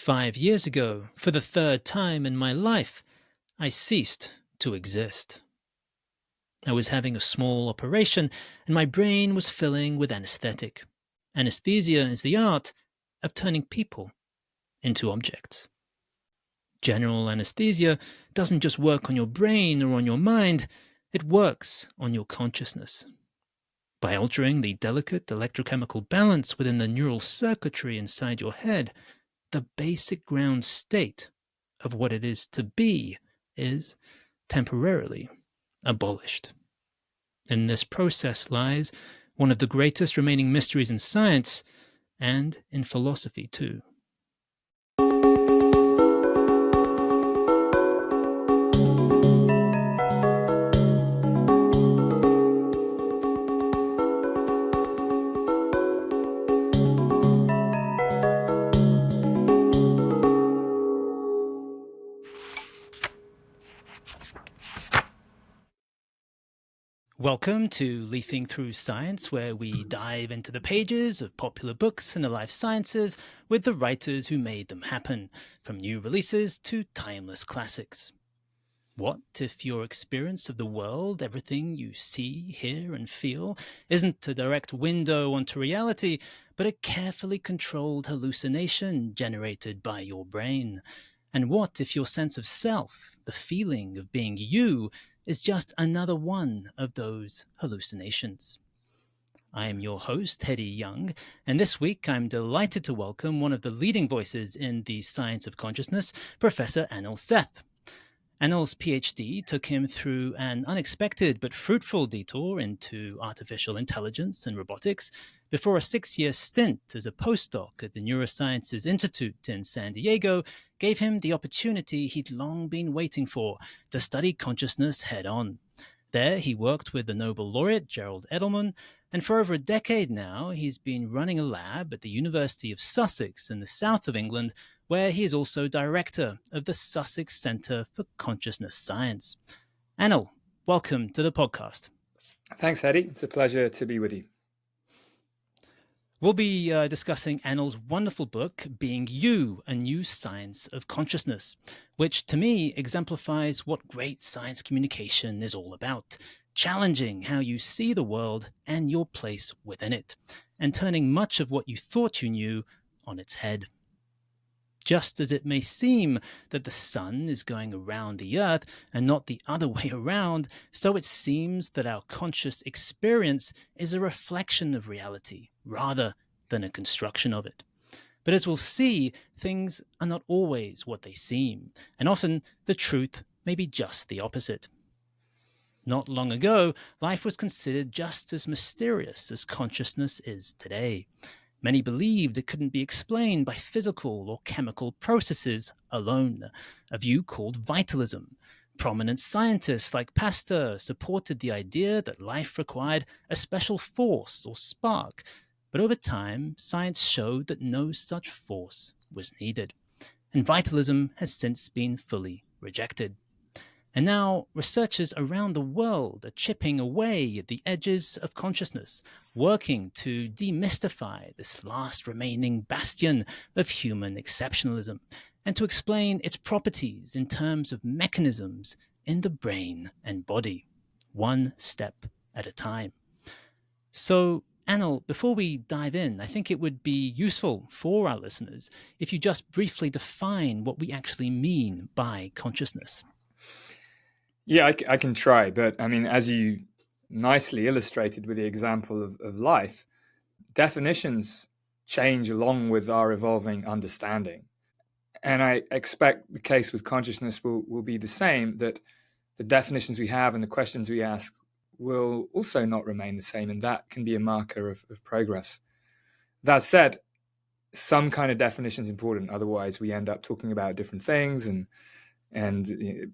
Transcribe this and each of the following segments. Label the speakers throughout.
Speaker 1: 5 years ago, for the third time in my life, I ceased to exist. I was having a small operation and my brain was filling with anesthetic. Anesthesia is the art of turning people into objects. General anesthesia doesn't just work on your brain or on your mind, it works on your consciousness. By altering the delicate electrochemical balance within the neural circuitry inside your head, the basic ground state of what it is to be is temporarily abolished. In this process lies one of the greatest remaining mysteries in science and in philosophy too. Welcome to Leafing Through Science, where we dive into the pages of popular books in the life sciences with the writers who made them happen, from new releases to timeless classics. What if your experience of the world, everything you see, hear, and feel, isn't a direct window onto reality, but a carefully controlled hallucination generated by your brain? And what if your sense of self, the feeling of being you, is just another one of those hallucinations? I am your host, Hedi Young, and this week I'm delighted to welcome one of the leading voices in the science of consciousness, Professor Anil Seth. Anil's PhD took him through an unexpected but fruitful detour into artificial intelligence and robotics before a 6-year stint as a postdoc at the Neurosciences Institute in San Diego gave him the opportunity he'd long been waiting for to study consciousness head-on. There, he worked with the Nobel laureate Gerald Edelman, and for over a decade now, he's been running a lab at the University of Sussex in the south of England, where he is also director of the Sussex Centre for Consciousness Science. Anil, welcome to the podcast.
Speaker 2: Thanks, Hedi. It's a pleasure to be with you.
Speaker 1: We'll be discussing Anil's wonderful book, Being You, A New Science of Consciousness, which to me exemplifies what great science communication is all about, challenging how you see the world and your place within it, and turning much of what you thought you knew on its head. Just as it may seem that the sun is going around the earth and not the other way around, so it seems that our conscious experience is a reflection of reality rather than a construction of it. But as we'll see, things are not always what they seem, and often the truth may be just the opposite. Not long ago, life was considered just as mysterious as consciousness is today. Many believed it couldn't be explained by physical or chemical processes alone, a view called Vitalism. Prominent scientists like Pasteur supported the idea that life required a special force or spark, but over time, science showed that no such force was needed, and Vitalism has since been fully rejected. And now, researchers around the world are chipping away at the edges of consciousness, working to demystify this last remaining bastion of human exceptionalism, and to explain its properties in terms of mechanisms in the brain and body, one step at a time. So, Anil, before we dive in, I think it would be useful for our listeners if you just briefly define what we actually mean by consciousness.
Speaker 2: Yeah, I can try, but I mean, as you nicely illustrated with the example of life, definitions change along with our evolving understanding. And I expect the case with consciousness will be the same, that the definitions we have and the questions we ask will also not remain the same, and that can be a marker of progress. That said, some kind of definition is important, otherwise we end up talking about different things and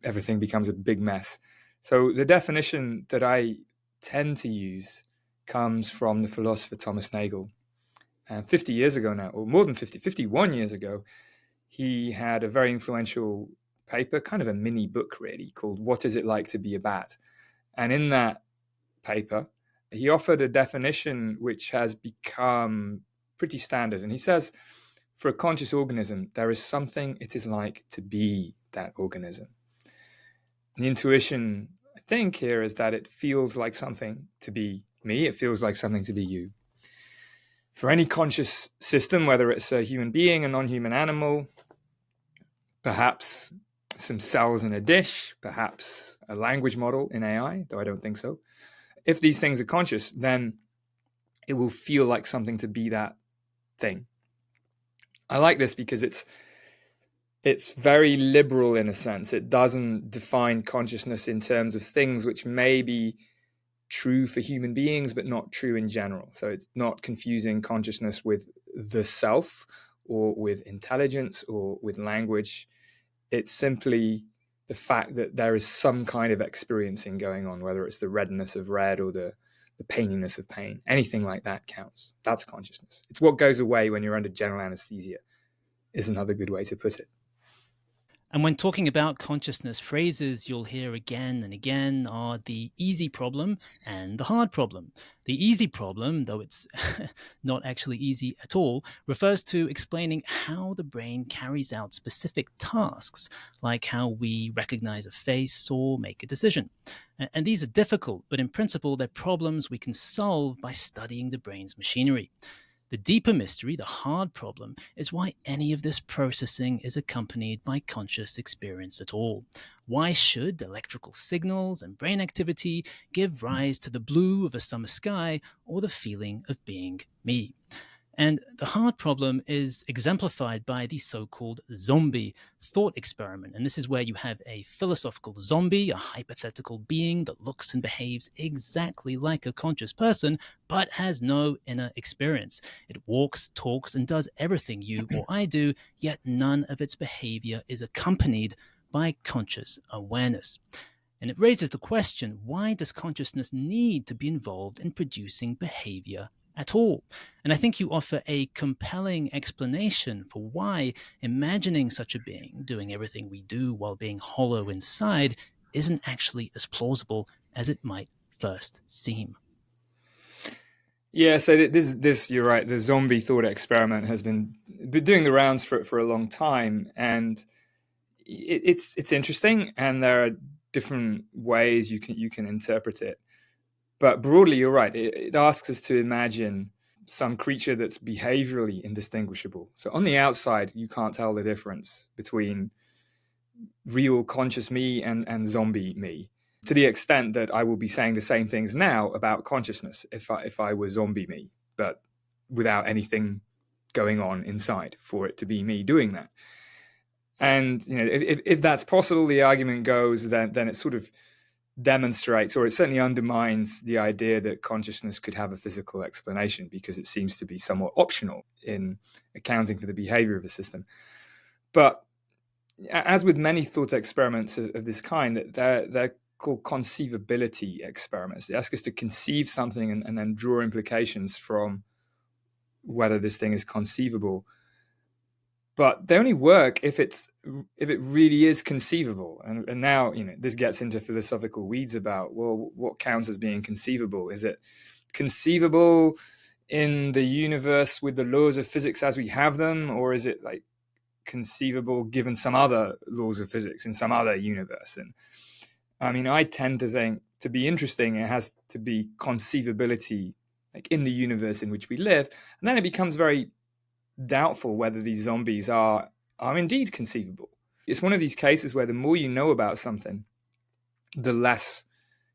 Speaker 2: everything becomes a big mess. So the definition that I tend to use comes from the philosopher Thomas Nagel. 50 years ago now, or more than 51 years ago, he had a very influential paper, kind of a mini book really, called What Is It Like to Be a Bat? And in that paper, he offered a definition which has become pretty standard. And he says, For a conscious organism, there is something it is like to be that organism. And the intuition, I think, here is that it feels like something to be me. It feels like something to be you. For any conscious system, whether it's a human being, a non-human animal, perhaps some cells in a dish, perhaps a language model in AI, though I don't think so. If these things are conscious, then it will feel like something to be that thing. I like this because it's very liberal in a sense. It doesn't define consciousness in terms of things which may be true for human beings, but not true in general. So it's not confusing consciousness with the self or with intelligence or with language. It's simply the fact that there is some kind of experiencing going on, whether it's the redness of red or the paininess of pain. Anything like that counts. That's consciousness. It's what goes away when you're under general anesthesia, is another good way to put it.
Speaker 1: And when talking about consciousness, phrases you'll hear again and again are the easy problem and the hard problem. The easy problem, though it's not actually easy at all, refers to explaining how the brain carries out specific tasks, like how we recognize a face or make a decision. And these are difficult, but in principle, they're problems we can solve by studying the brain's machinery. The deeper mystery, the hard problem, is why any of this processing is accompanied by conscious experience at all. Why should electrical signals and brain activity give rise to the blue of a summer sky or the feeling of being me? And the hard problem is exemplified by the so-called zombie thought experiment. And this is where you have a philosophical zombie, a hypothetical being that looks and behaves exactly like a conscious person, but has no inner experience. It walks, talks, and does everything you or I do, yet none of its behavior is accompanied by conscious awareness. And it raises the question, why does consciousness need to be involved in producing behavior at all? And I think you offer a compelling explanation for why imagining such a being doing everything we do while being hollow inside isn't actually as plausible as it might first seem.
Speaker 2: Yeah, so this you're right. The zombie thought experiment has been doing the rounds for a long time, and it's interesting, and there are different ways you can interpret it. But broadly, you're right. It asks us to imagine some creature that's behaviorally indistinguishable. So on the outside, you can't tell the difference between real conscious me and zombie me, to the extent that I will be saying the same things now about consciousness if I were zombie me, but without anything going on inside for it to be me doing that. And if that's possible, the argument goes that then it sort of demonstrates, or it certainly undermines, the idea that consciousness could have a physical explanation, because it seems to be somewhat optional in accounting for the behavior of a system. But as with many thought experiments of this kind, they're called conceivability experiments. They ask us to conceive something and then draw implications from whether this thing is conceivable. But they only work if it really is conceivable. And now, this gets into philosophical weeds about, well, what counts as being conceivable? Is it conceivable in the universe with the laws of physics as we have them, or is it like conceivable given some other laws of physics in some other universe? And I mean, I tend to think, to be interesting, it has to be conceivability like in the universe in which we live, and then it becomes very doubtful whether these zombies are indeed conceivable. It's one of these cases where the more you know about something, the less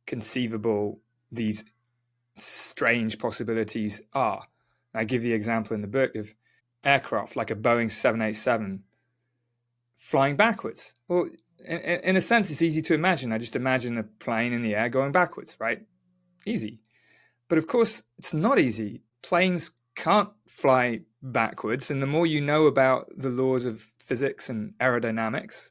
Speaker 2: conceivable these strange possibilities are. I give the example in the book of aircraft like a Boeing 787 flying backwards. Well, in a sense, it's easy to imagine. I just imagine a plane in the air going backwards, right? Easy. But of course, it's not easy. Planes can't fly backwards, and the more you know about the laws of physics and aerodynamics,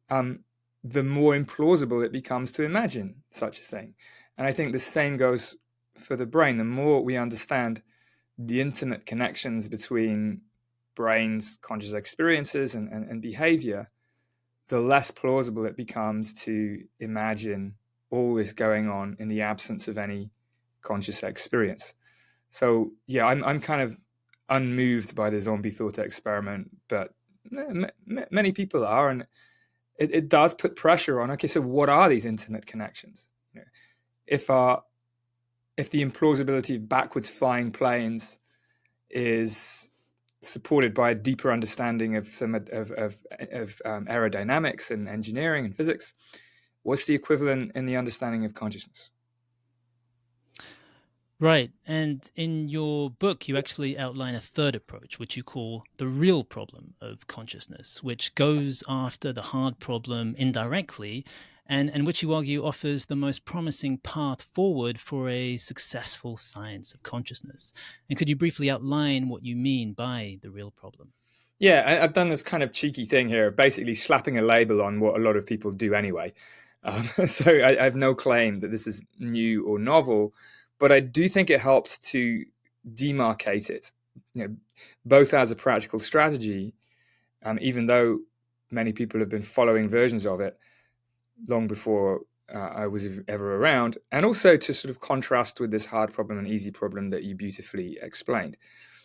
Speaker 2: the more implausible it becomes to imagine such a thing. And I think the same goes for the brain. The more we understand the intimate connections between brain's conscious experiences and behavior, the less plausible it becomes to imagine all this going on in the absence of any conscious experience. So yeah, I'm kind of unmoved by the zombie thought experiment, but many people are, and it does put pressure on. Okay, so what are these intimate connections? You know, if the implausibility of backwards flying planes is supported by a deeper understanding of aerodynamics and engineering and physics, what's the equivalent in the understanding of consciousness?
Speaker 1: Right. And in your book, you actually outline a third approach, which you call the real problem of consciousness, which goes after the hard problem indirectly, and which you argue offers the most promising path forward for a successful science of consciousness. And could you briefly outline what you mean by the real problem?
Speaker 2: Yeah, I've done this kind of cheeky thing here, basically slapping a label on what a lot of people do anyway. So I have no claim that this is new or novel, but I do think it helps to demarcate it, both as a practical strategy, even though many people have been following versions of it long before I was ever around, and also to sort of contrast with this hard problem and easy problem that you beautifully explained.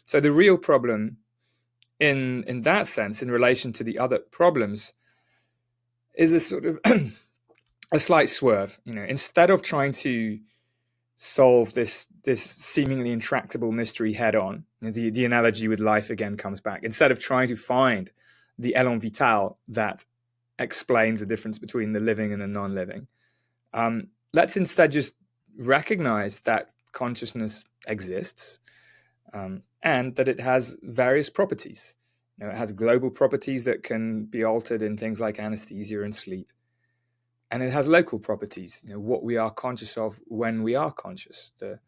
Speaker 2: So the real problem in that sense, in relation to the other problems, is a sort of a slight swerve. Instead of trying to solve this seemingly intractable mystery head on, the analogy with life again comes back. Instead of trying to find the élan vital that explains the difference between the living and the non-living, let's instead just recognize that consciousness exists, and that it has various properties. It has global properties that can be altered in things like anesthesia and sleep. And it has local properties, what we are conscious of when we are conscious, the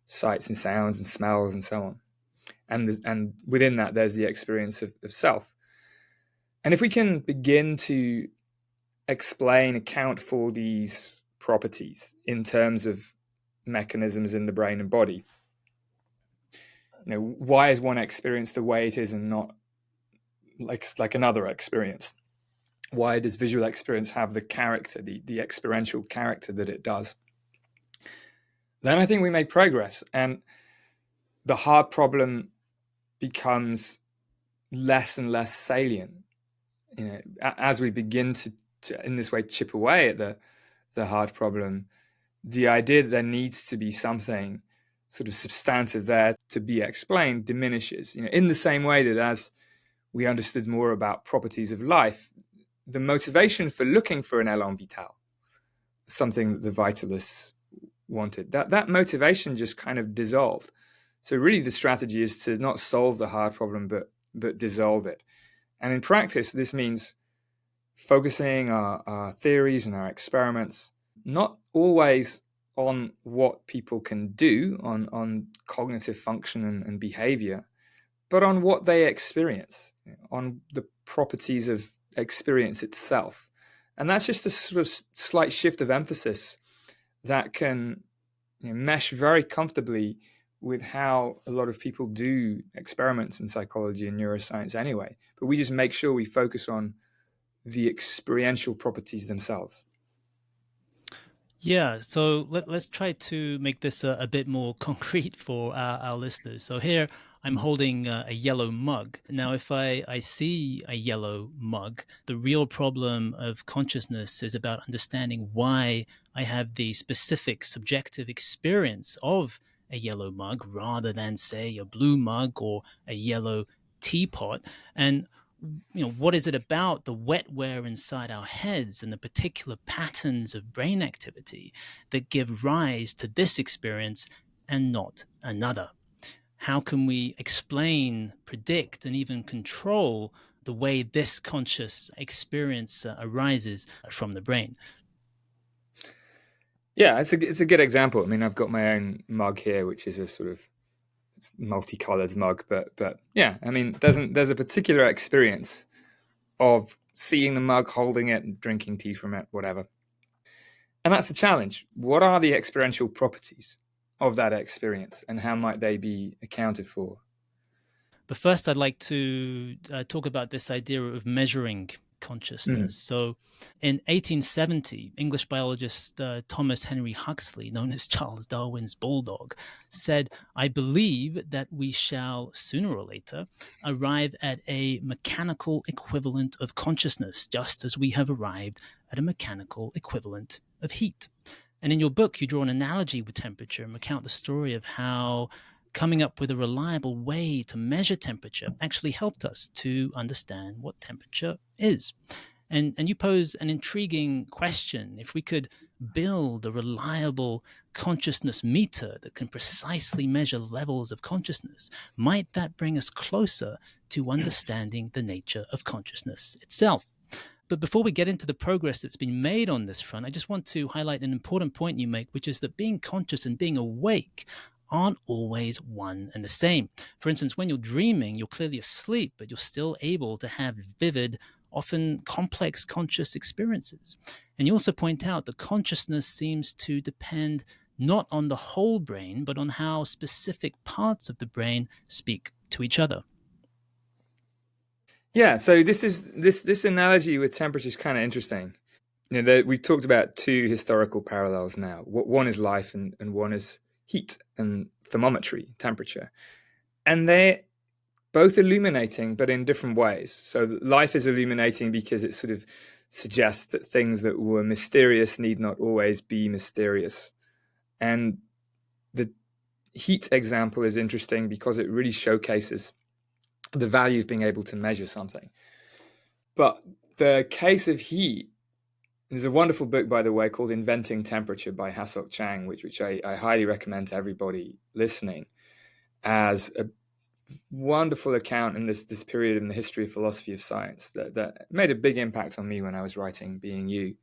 Speaker 2: sights and sounds and smells and so on. And within that, there's the experience of self. And if we can begin to account for these properties in terms of mechanisms in the brain and body, why is one experience the way it is and not like another experience? Why does visual experience have the character, the experiential character that it does? Then I think we make progress, and the hard problem becomes less and less salient. As we begin to in this way chip away at the hard problem, the idea that there needs to be something sort of substantive there to be explained diminishes. In the same way that as we understood more about properties of life, the motivation for looking for an élan vital, something that the vitalists wanted, that motivation just kind of dissolved. So really the strategy is to not solve the hard problem, but dissolve it. And in practice, this means focusing our theories and our experiments not always on what people can do, on cognitive function and behavior, but on what they experience, on the properties of experience itself. And that's just a sort of slight shift of emphasis that can mesh very comfortably with how a lot of people do experiments in psychology and neuroscience anyway. But we just make sure we focus on the experiential properties themselves.
Speaker 1: Yeah, so let's try to make this a bit more concrete for our listeners. So here I'm holding a yellow mug. Now, if I see a yellow mug, the real problem of consciousness is about understanding why I have the specific subjective experience of a yellow mug rather than, say, a blue mug or a yellow teapot. And what is it about the wetware inside our heads and the particular patterns of brain activity that give rise to this experience and not another? How can we explain, predict, and even control the way this conscious experience arises from the brain?
Speaker 2: Yeah, it's a good example. I mean, I've got my own mug here, which is a sort of multicolored mug, but yeah, I mean, there's a particular experience of seeing the mug, holding it, and drinking tea from it, whatever. And that's the challenge. What are the experiential properties of that experience, and how might they be accounted for?
Speaker 1: But first, I'd like to talk about this idea of measuring consciousness. So in 1870, English biologist Thomas Henry Huxley, known as Charles Darwin's bulldog, said, "I believe that we shall sooner or later arrive at a mechanical equivalent of consciousness, just as we have arrived at a mechanical equivalent of heat." And in your book, you draw an analogy with temperature and recount the story of how coming up with a reliable way to measure temperature actually helped us to understand what temperature is. And you pose an intriguing question. If we could build a reliable consciousness meter that can precisely measure levels of consciousness, might that bring us closer to understanding the nature of consciousness itself? But before we get into the progress that's been made on this front, I just want to highlight an important point you make, which is that being conscious and being awake aren't always one and the same. For instance, when you're dreaming, you're clearly asleep, but you're still able to have vivid, often complex conscious experiences. And you also point out that consciousness seems to depend not on the whole brain, but on how specific parts of the brain speak to each other.
Speaker 2: Yeah, so this analogy with temperature is kind of interesting. We've talked about two historical parallels now. One is life and one is heat and thermometry, temperature. And they're both illuminating, but in different ways. So life is illuminating because it sort of suggests that things that were mysterious need not always be mysterious. And the heat example is interesting because it really showcases the value of being able to measure something. But the case of heat, there's a wonderful book, by the way, called Inventing Temperature by Ha-Seok Chang, which I highly recommend to everybody listening, as a wonderful account in this period in the history of philosophy of science that made a big impact on me when I was writing Being You.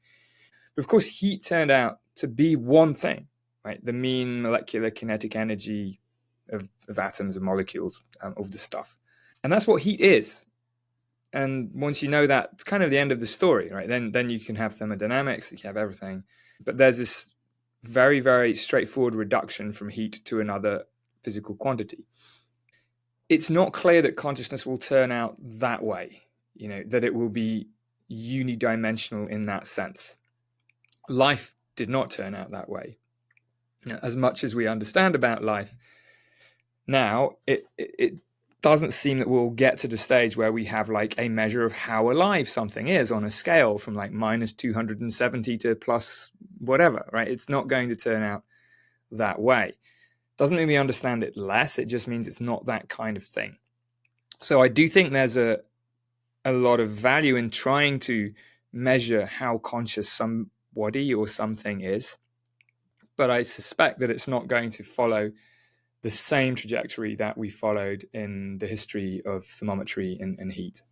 Speaker 2: But of course, heat turned out to be one thing, right? The mean molecular kinetic energy of atoms and molecules, of the stuff. And that's what heat is. And once you know that, it's kind of the end of the story, right? Then you can have thermodynamics, you can have everything. But there's this very, very straightforward reduction from heat to another physical quantity. It's not clear that consciousness will turn out that way, that it will be unidimensional in that sense. Life did not turn out that way. As much as we understand about life now, it doesn't seem that we'll get to the stage where we have like a measure of how alive something is on a scale from like minus 270 to plus whatever, right? It's not going to turn out that way. Doesn't mean we understand it less. It just means it's not that kind of thing. So I do think there's a lot of value in trying to measure how conscious somebody or something is. But I suspect that it's not going to follow the same trajectory that we followed in the history of thermometry and heat.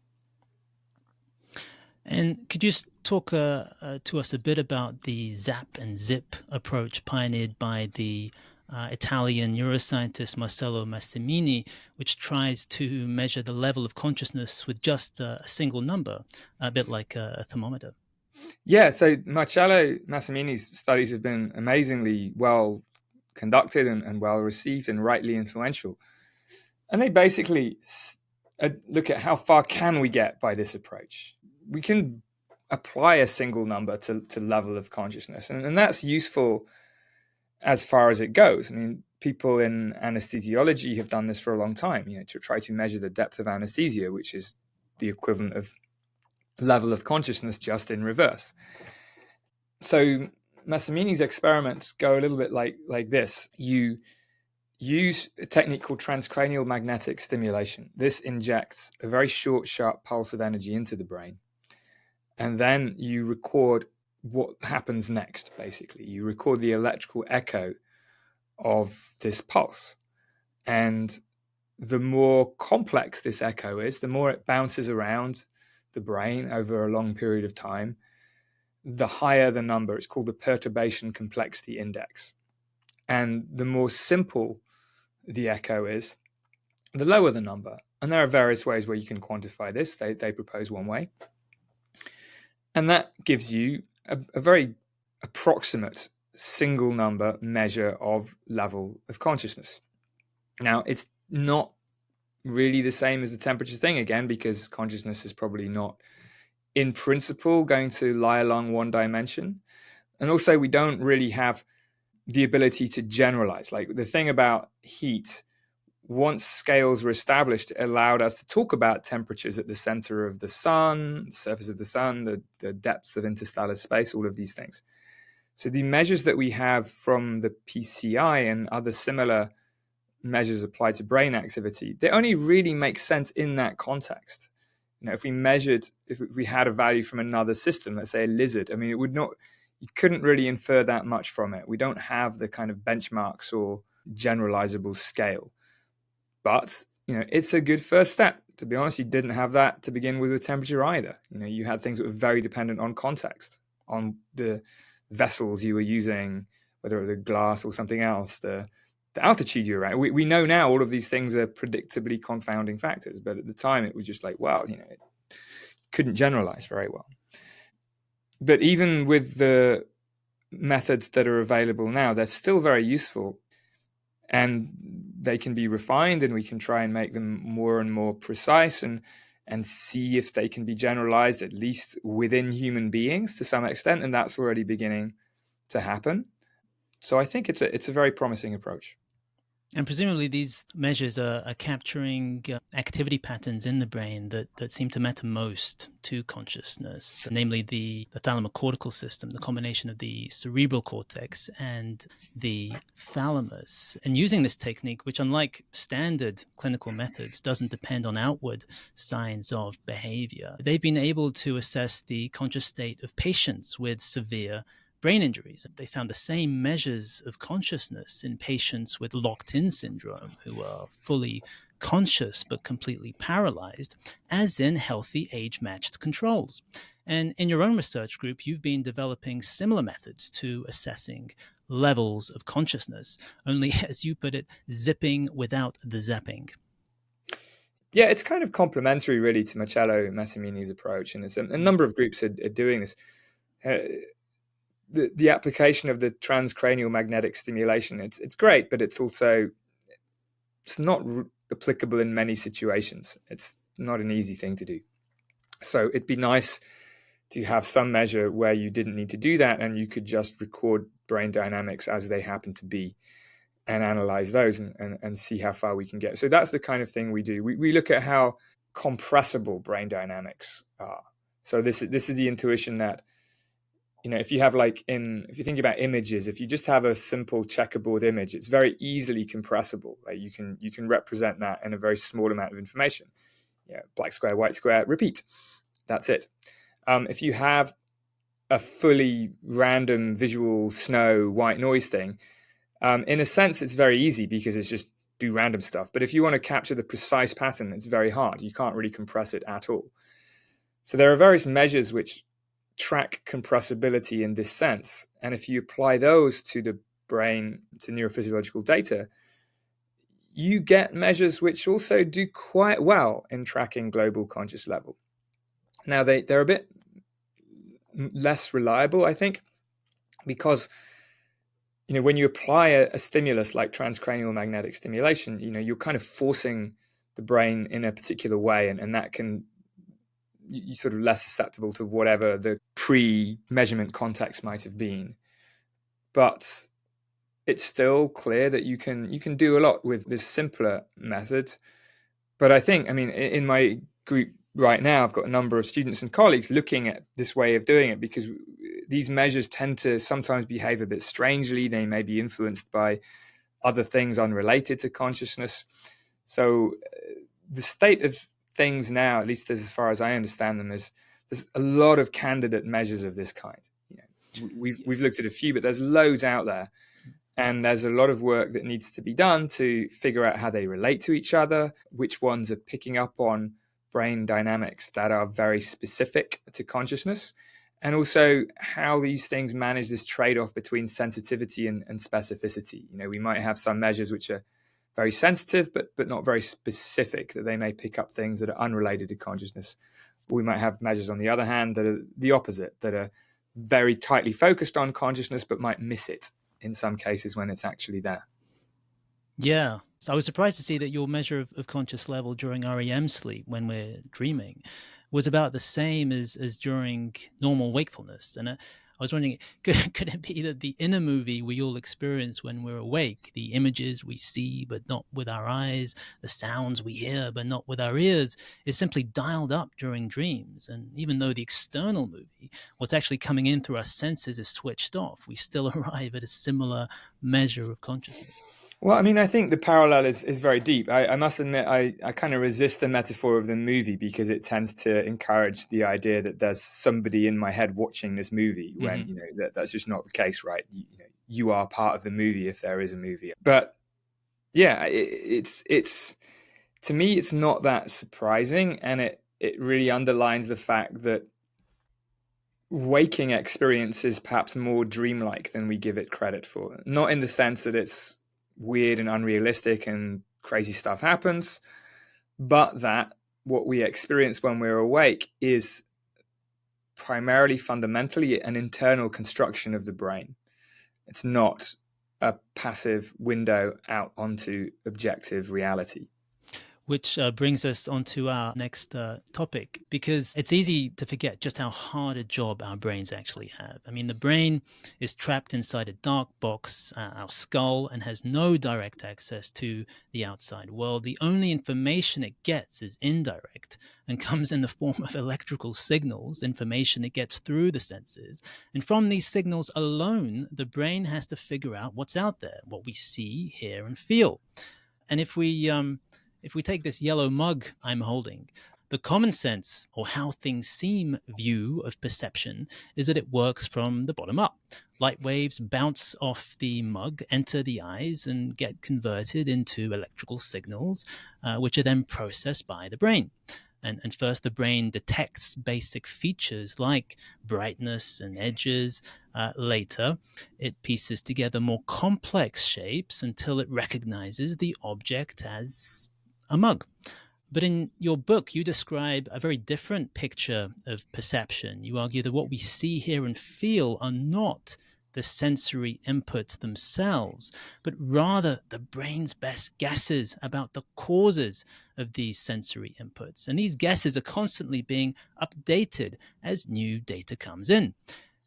Speaker 1: And could you talk to us a bit about the zap and zip approach pioneered by the Italian neuroscientist Marcello Massimini, which tries to measure the level of consciousness with just a single number, a bit like a thermometer?
Speaker 2: Yeah, so Marcello Massimini's studies have been amazingly well conducted and well received and rightly influential. And they basically look at how far can we get by this approach. We can apply a single number to level of consciousness, and that's useful as far as it goes. I mean, people in anesthesiology have done this for a long time, to try to measure the depth of anesthesia, which is the equivalent of level of consciousness just in reverse. So Massimini's experiments go a little bit like this. You use a technique called transcranial magnetic stimulation. This injects a very short, sharp pulse of energy into the brain. And then you record what happens next, basically. You record the electrical echo of this pulse. And the more complex this echo is, the more it bounces around the brain over a long period of time, the higher the number. It's called the perturbation complexity index. And the more simple the echo is, the lower the number. And there are various ways where you can quantify this. They propose one way. And that gives you a very approximate single number measure of level of consciousness. Now, it's not really the same as the temperature thing, again, because consciousness is probably not in principle going to lie along one dimension. And also we don't really have the ability to generalize. Like the thing about heat, once scales were established, it allowed us to talk about temperatures at the center of the sun, the surface of the sun, the depths of interstellar space, all of these things. So the measures that we have from the PCI and other similar measures applied to brain activity, they only really make sense in that context. If we had a value from another system, let's say a lizard, I mean, you couldn't really infer that much from it. We don't have the kind of benchmarks or generalizable scale. But, it's a good first step. To be honest, you didn't have that to begin with temperature either. You had things that were very dependent on context, on the vessels you were using, whether it was a glass or something else, the altitude you were at. We know now all of these things are predictably confounding factors, but at the time it was just like, well, it couldn't generalize very well. But even with the methods that are available now, they're still very useful, and they can be refined, and we can try and make them more and more precise and see if they can be generalized, at least within human beings to some extent, and that's already beginning to happen. So I think it's a very promising approach.
Speaker 1: And presumably these measures are capturing activity patterns in the brain that seem to matter most to consciousness, namely the thalamocortical system, the combination of the cerebral cortex and the thalamus. And using this technique, which unlike standard clinical methods doesn't depend on outward signs of behavior, they've been able to assess the conscious state of patients with severe brain injuries. They found the same measures of consciousness in patients with locked-in syndrome who are fully conscious but completely paralyzed, as in healthy age-matched controls. And in your own research group, you've been developing similar methods to assessing levels of consciousness, only, as you put it, zipping without the zapping.
Speaker 2: Yeah, it's kind of complementary, really, to Marcello Massimini's approach, and it's a number of groups are doing this. The application of the transcranial magnetic stimulation, it's great, but it's not applicable in many situations. It's not an easy thing to do. So it'd be nice to have some measure where you didn't need to do that, and you could just record brain dynamics as they happen to be and analyze those and see how far we can get. So that's the kind of thing we do. We look at how compressible brain dynamics are. So this is the intuition that, if you have if you think about images, if you just have a simple checkerboard image, it's very easily compressible. Like you can represent that in a very small amount of information. Black square, white square, repeat. That's it. If you have a fully random visual snow white noise thing, in a sense, it's very easy because it's just do random stuff. But if you want to capture the precise pattern, it's very hard. You can't really compress it at all. So there are various measures which track compressibility in this sense. And if you apply those to the brain, to neurophysiological data, you get measures which also do quite well in tracking global conscious level. Now, they're a bit less reliable, I think, because when you apply a stimulus like transcranial magnetic stimulation, you're kind of forcing the brain in a particular way, and that can, you're sort of less susceptible to whatever the pre-measurement context might have been. But it's still clear that you can do a lot with this simpler method. But I think, in my group right now, I've got a number of students and colleagues looking at this way of doing it, because these measures tend to sometimes behave a bit strangely. They may be influenced by other things unrelated to consciousness. So the state of things now, at least as far as I understand them, is there's a lot of candidate measures of this kind. We've looked at a few, but there's loads out there. And there's a lot of work that needs to be done to figure out how they relate to each other, which ones are picking up on brain dynamics that are very specific to consciousness, and also how these things manage this trade-off between sensitivity and specificity. We might have some measures which are very sensitive, but not very specific, that they may pick up things that are unrelated to consciousness. We might have measures, on the other hand, that are the opposite, that are very tightly focused on consciousness, but might miss it in some cases when it's actually there.
Speaker 1: Yeah. So I was surprised to see that your measure of conscious level during REM sleep, when we're dreaming, was about the same as during normal wakefulness. And I was wondering, could it be that the inner movie we all experience when we're awake, the images we see but not with our eyes, the sounds we hear but not with our ears, is simply dialed up during dreams? And even though the external movie, what's actually coming in through our senses, is switched off, we still arrive at a similar measure of consciousness.
Speaker 2: Well, I mean, I think the parallel is very deep. I must admit, I kind of resist the metaphor of the movie because it tends to encourage the idea that there's somebody in my head watching this movie when, that's just not the case, right? You are part of the movie if there is a movie. But yeah, it's to me, it's not that surprising. And it really underlines the fact that waking experience is perhaps more dreamlike than we give it credit for. Not in the sense that it's weird and unrealistic and crazy stuff happens, but that what we experience when we're awake is primarily fundamentally an internal construction of the brain. It's not a passive window out onto objective reality.
Speaker 1: Which brings us on to our next topic, because it's easy to forget just how hard a job our brains actually have. I mean, the brain is trapped inside a dark box, our skull, and has no direct access to the outside world. The only information it gets is indirect and comes in the form of electrical signals, information it gets through the senses. And from these signals alone, the brain has to figure out what's out there, what we see, hear, and feel. And if we take this yellow mug I'm holding, the common sense, or how things seem, view of perception is that it works from the bottom up. Light waves bounce off the mug, enter the eyes, and get converted into electrical signals, which are then processed by the brain. And first, the brain detects basic features like brightness and edges. Later, it pieces together more complex shapes until it recognizes the object as a mug. But in your book, you describe a very different picture of perception. You argue that what we see, hear, and feel are not the sensory inputs themselves, but rather the brain's best guesses about the causes of these sensory inputs. And these guesses are constantly being updated as new data comes in.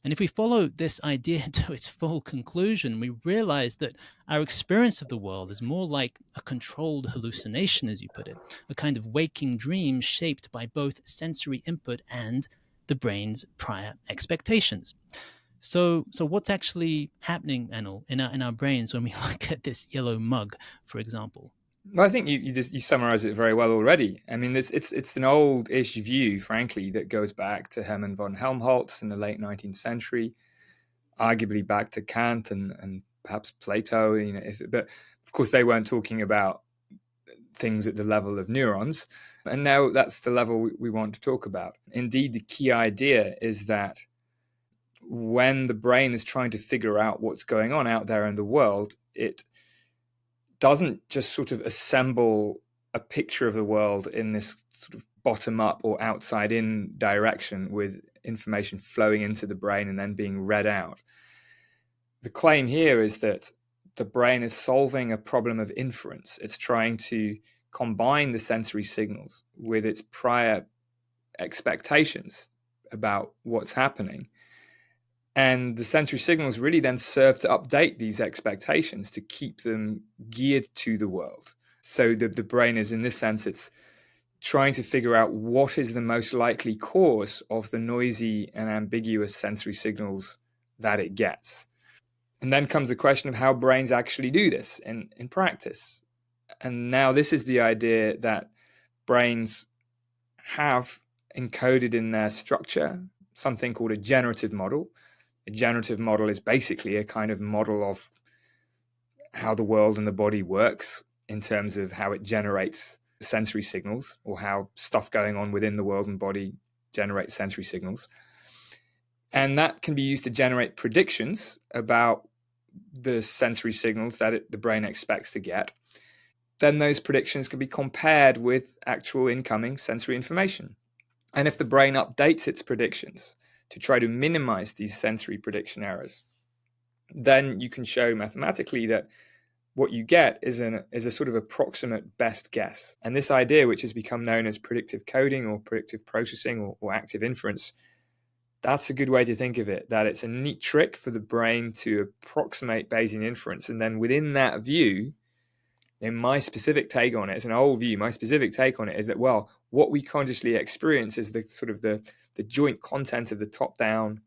Speaker 1: And if we follow this idea to its full conclusion, we realize that our experience of the world is more like a controlled hallucination, as you put it, a kind of waking dream shaped by both sensory input and the brain's prior expectations. So what's actually happening, Anil, in our brains when we look at this yellow mug, for example?
Speaker 2: Well, I think you summarize it very well already. I mean, it's an old-ish view, frankly, that goes back to Hermann von Helmholtz in the late 19th century, arguably back to Kant and perhaps Plato. But of course, they weren't talking about things at the level of neurons, and now that's the level we want to talk about. Indeed, the key idea is that when the brain is trying to figure out what's going on out there in the world, it doesn't just sort of assemble a picture of the world in this sort of bottom-up or outside-in direction with information flowing into the brain and then being read out. The claim here is that the brain is solving a problem of inference. It's trying to combine the sensory signals with its prior expectations about what's happening. And the sensory signals really then serve to update these expectations to keep them geared to the world. So the brain is, in this sense, it's trying to figure out what is the most likely cause of the noisy and ambiguous sensory signals that it gets. And then comes the question of how brains actually do this in practice. And now this is the idea that brains have encoded in their structure something called a generative model. A generative model is basically a kind of model of how the world and the body works in terms of how it generates sensory signals, or how stuff going on within the world and body generates sensory signals. And that can be used to generate predictions about the sensory signals that the brain expects to get. Then those predictions can be compared with actual incoming sensory information. And if the brain updates its predictions to try to minimize these sensory prediction errors, then you can show mathematically that what you get is a sort of approximate best guess. And this idea, which has become known as predictive coding or predictive processing or active inference, that's a good way to think of it, that it's a neat trick for the brain to approximate Bayesian inference. And then within that view, in my specific take on it, it's an old view, my specific take on it is that, well, what we consciously experience is the sort of the joint content of the top-down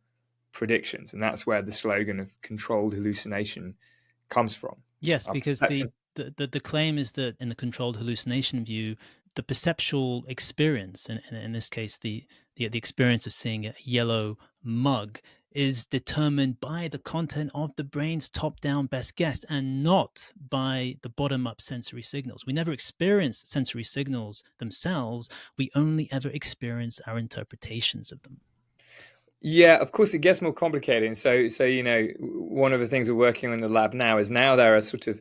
Speaker 2: predictions. And that's where the slogan of controlled hallucination comes from.
Speaker 1: Yes, because the claim is that in the controlled hallucination view, the perceptual experience, and in this case, the experience of seeing a yellow mug, is determined by the content of the brain's top-down best guess and not by the bottom-up sensory signals. We never experience sensory signals themselves. We only ever experience our interpretations of them.
Speaker 2: Yeah, of course, it gets more complicated. And so one of the things we're working on in the lab now is there are sort of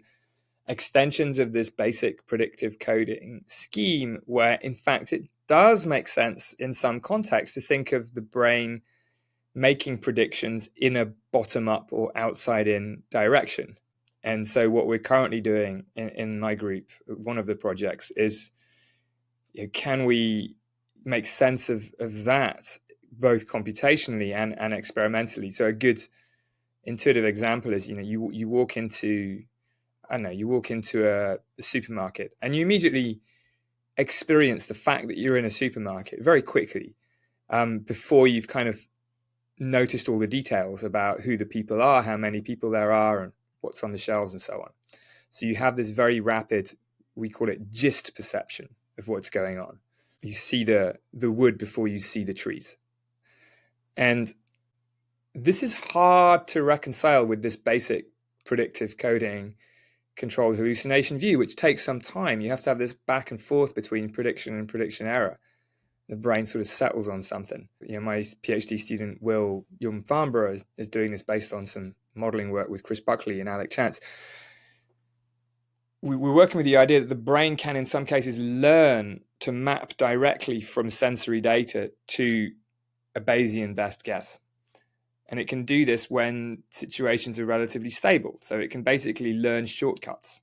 Speaker 2: extensions of this basic predictive coding scheme where, in fact, it does make sense in some context to think of the brain making predictions in a bottom-up or outside-in direction. And so what we're currently doing in my group, one of the projects, is can we make sense of that both computationally and experimentally? So a good intuitive example is, you walk into a supermarket and you immediately experience the fact that you're in a supermarket very quickly, before you've kind of noticed all the details about who the people are, how many people there are, and what's on the shelves and so on. So you have this very rapid, we call it gist perception of what's going on. You see the wood before you see the trees. And this is hard to reconcile with this basic predictive coding controlled hallucination view, which takes some time. You have to have this back and forth between prediction and prediction error. The brain sort of settles on something. My PhD student, Will Young Farnborough, is doing this based on some modeling work with Chris Buckley and Alec Chance. We're working with the idea that the brain can, in some cases, learn to map directly from sensory data to a Bayesian best guess. And it can do this when situations are relatively stable. So it can basically learn shortcuts.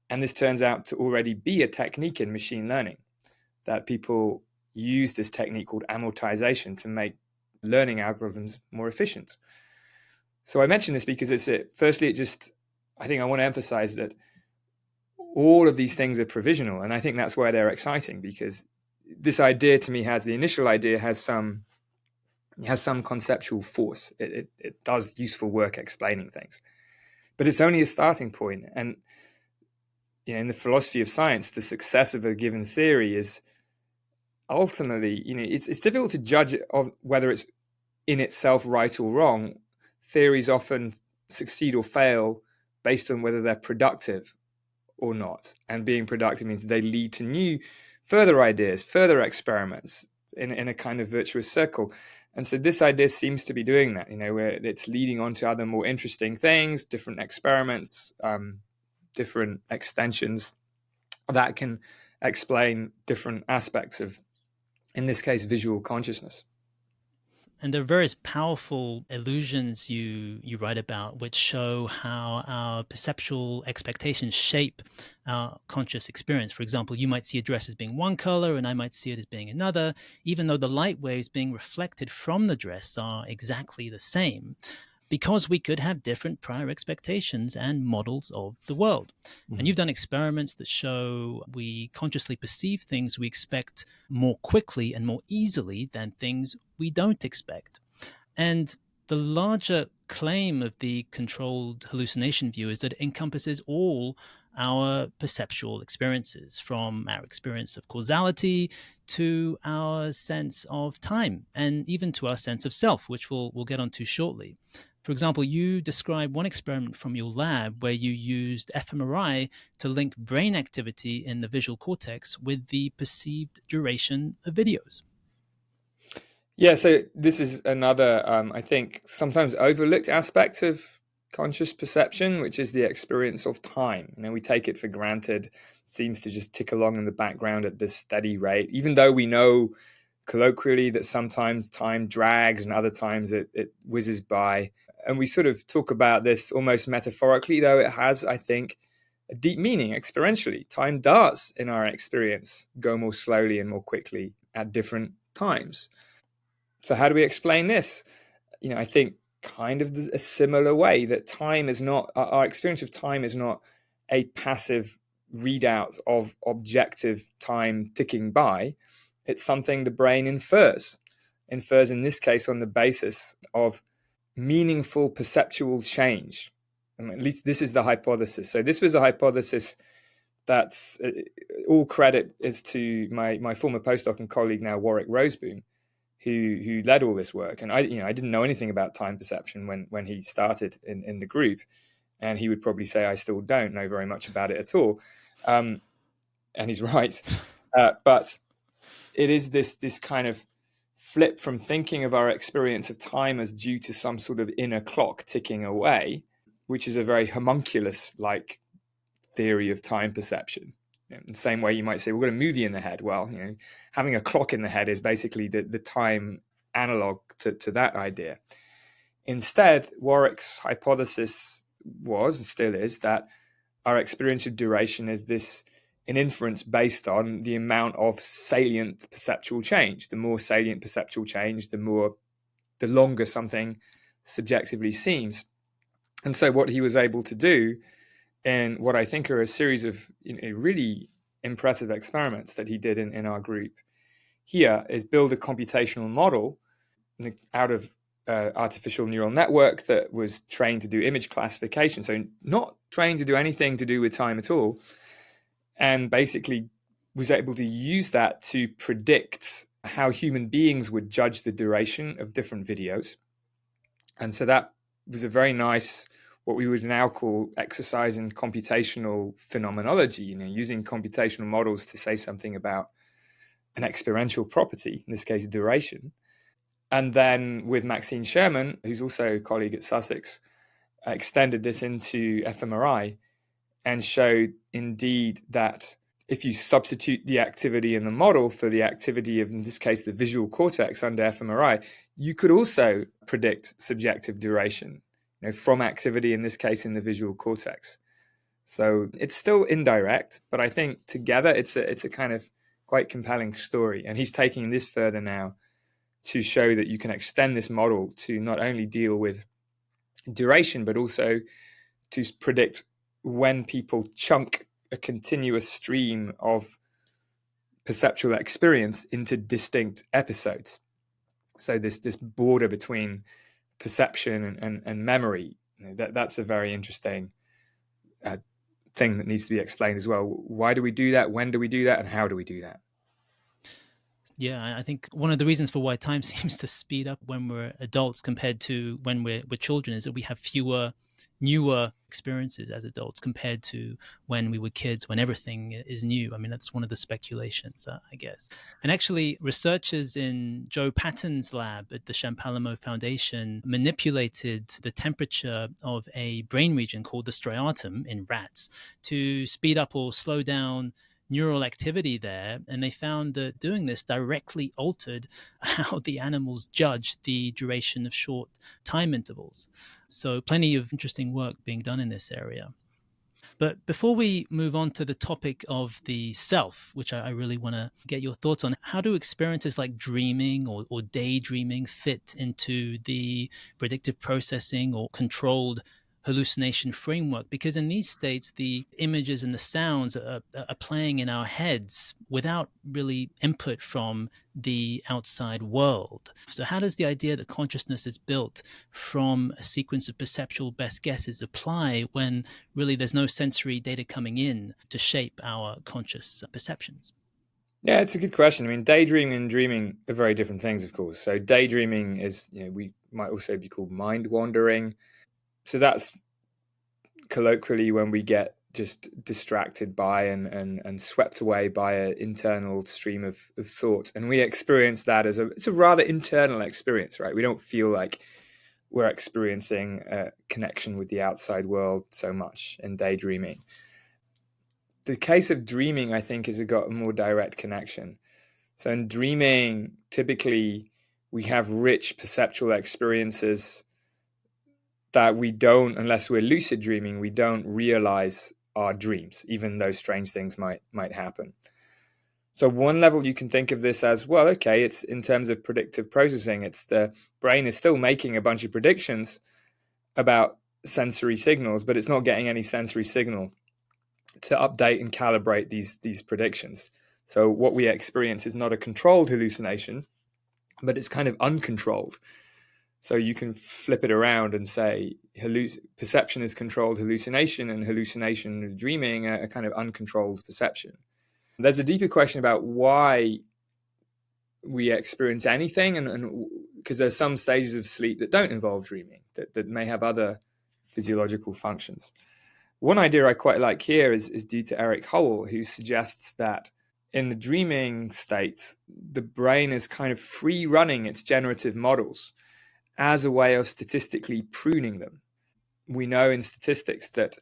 Speaker 2: And this turns out to already be a technique in machine learning, that people use this technique called amortization to make learning algorithms more efficient. So I mention this because I think I want to emphasize that all of these things are provisional. And I think that's why they're exciting, because this idea to me has some conceptual force. It does useful work explaining things, but it's only a starting point. And in the philosophy of science, the success of a given theory is ultimately, it's difficult to judge whether it's in itself right or wrong. Theories often succeed or fail based on whether they're productive or not. And being productive means they lead to new, further ideas, further experiments in a kind of virtuous circle. And so this idea seems to be doing that, where it's leading on to other more interesting things, different experiments, different extensions that can explain different aspects of, in this case, visual consciousness.
Speaker 1: And there are various powerful illusions you write about, which show how our perceptual expectations shape our conscious experience. For example, you might see a dress as being one color, and I might see it as being another, even though the light waves being reflected from the dress are exactly the same, because we could have different prior expectations and models of the world. Mm-hmm. And you've done experiments that show we consciously perceive things we expect more quickly and more easily than things we don't expect. And the larger claim of the controlled hallucination view is that it encompasses all our perceptual experiences, from our experience of causality to our sense of time, and even to our sense of self, which we'll get onto shortly. For example, you describe one experiment from your lab where you used fMRI to link brain activity in the visual cortex with the perceived duration of videos.
Speaker 2: Yeah, so this is another, I think, sometimes overlooked aspect of conscious perception, which is the experience of time. We take it for granted, seems to just tick along in the background at this steady rate, even though we know colloquially that sometimes time drags and other times it whizzes by. And we sort of talk about this almost metaphorically, though it has, I think, a deep meaning experientially. Time does, in our experience, go more slowly and more quickly at different times. So how do we explain this? I think kind of a similar way, that time is not, our experience of time is not a passive readout of objective time ticking by. It's something the brain infers in this case on the basis of meaningful perceptual change. At least this is the hypothesis. So this was a hypothesis that's all credit is to my former postdoc and colleague, now Warwick Roseboom, who led all this work. And I didn't know anything about time perception when he started in the group, and he would probably say I still don't know very much about it at all. And he's right. But it is this kind of flip from thinking of our experience of time as due to some sort of inner clock ticking away, which is a very homunculus-like theory of time perception. In the same way you might say, we've got a movie in the head. Well, having a clock in the head is basically the time analog to that idea. Instead, Warwick's hypothesis was, and still is, that our experience of duration is an inference based on the amount of salient perceptual change. The more salient perceptual change, the longer something subjectively seems. And so what he was able to do, and what I think are a series of really impressive experiments that he did in our group here, is build a computational model out of artificial neural network that was trained to do image classification. So not trained to do anything to do with time at all. And basically was able to use that to predict how human beings would judge the duration of different videos. And so that was a very nice, what we would now call exercise in computational phenomenology, using computational models to say something about an experiential property, in this case, duration. And then with Maxine Sherman, who's also a colleague at Sussex, extended this into fMRI and showed indeed that if you substitute the activity in the model for the activity of, in this case, the visual cortex under fMRI, you could also predict subjective duration, from activity, in this case, in the visual cortex. So it's still indirect, but I think together it's a kind of quite compelling story. And he's taking this further now to show that you can extend this model to not only deal with duration, but also to predict when people chunk a continuous stream of perceptual experience into distinct episodes. So this border between perception and memory, that's a very interesting thing that needs to be explained as well. Why do we do that? When do we do that? And how do we do that?
Speaker 1: Yeah, I think one of the reasons for why time seems to speed up when we're adults compared to when we're children is that we have fewer, newer experiences as adults compared to when we were kids, when everything is new. I mean, that's one of the speculations, I guess. And actually, researchers in Joe Patton's lab at the Champalimaud Foundation manipulated the temperature of a brain region called the striatum in rats to speed up or slow down neural activity there, and they found that doing this directly altered how the animals judged the duration of short time intervals. So plenty of interesting work being done in this area. But before we move on to the topic of the self, which I really want to get your thoughts on, how do experiences like dreaming or daydreaming fit into the predictive processing or controlled hallucination framework? Because in these states, the images and the sounds are playing in our heads without really input from the outside world. So how does the idea that consciousness is built from a sequence of perceptual best guesses apply when really there's no sensory data coming in to shape our conscious perceptions?
Speaker 2: Yeah, it's a good question. I mean, daydreaming and dreaming are very different things, of course. So daydreaming is, we might also be called mind wandering. So that's colloquially when we get just distracted by and swept away by an internal stream of thought. And we experience that as it's a rather internal experience, right? We don't feel like we're experiencing a connection with the outside world so much in daydreaming. The case of dreaming, I think, has got a more direct connection. So in dreaming, typically we have rich perceptual experiences that we don't, unless we're lucid dreaming, we don't realize our dreams, even though strange things might happen. So one level you can think of this as, well, okay, it's in terms of predictive processing, it's the brain is still making a bunch of predictions about sensory signals, but it's not getting any sensory signal to update and calibrate these predictions. So what we experience is not a controlled hallucination, but it's kind of uncontrolled. So you can flip it around and say perception is controlled hallucination, and hallucination, dreaming, a kind of uncontrolled perception. There's a deeper question about why we experience anything, and because there's some stages of sleep that don't involve dreaming, that may have other physiological functions. One idea I quite like here is due to Eric Howell, who suggests that in the dreaming state, the brain is kind of free running its generative models as a way of statistically pruning them. We know in statistics that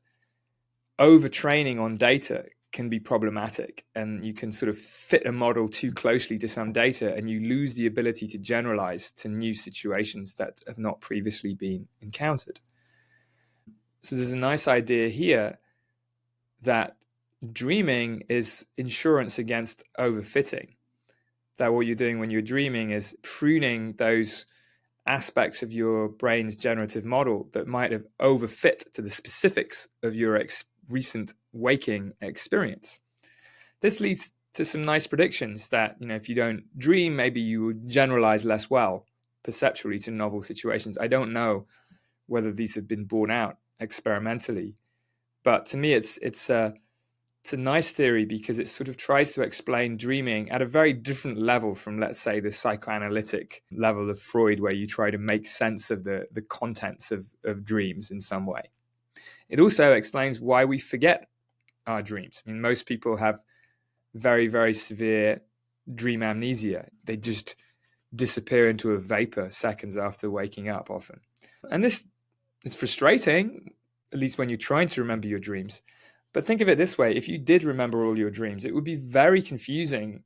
Speaker 2: overtraining on data can be problematic, and you can sort of fit a model too closely to some data and you lose the ability to generalize to new situations that have not previously been encountered. So there's a nice idea here that dreaming is insurance against overfitting. That what you're doing when you're dreaming is pruning those aspects of your brain's generative model that might have overfit to the specifics of your recent waking experience. This leads to some nice predictions that, if you don't dream, maybe you will generalize less well perceptually to novel situations. I don't know whether these have been borne out experimentally, but to me it's a nice theory because it sort of tries to explain dreaming at a very different level from, let's say, the psychoanalytic level of Freud, where you try to make sense of the contents of dreams in some way. It also explains why we forget our dreams. I mean, most people have very, very severe dream amnesia. They just disappear into a vapor seconds after waking up often. And this is frustrating, at least when you're trying to remember your dreams. But think of it this way: if you did remember all your dreams, it would be very confusing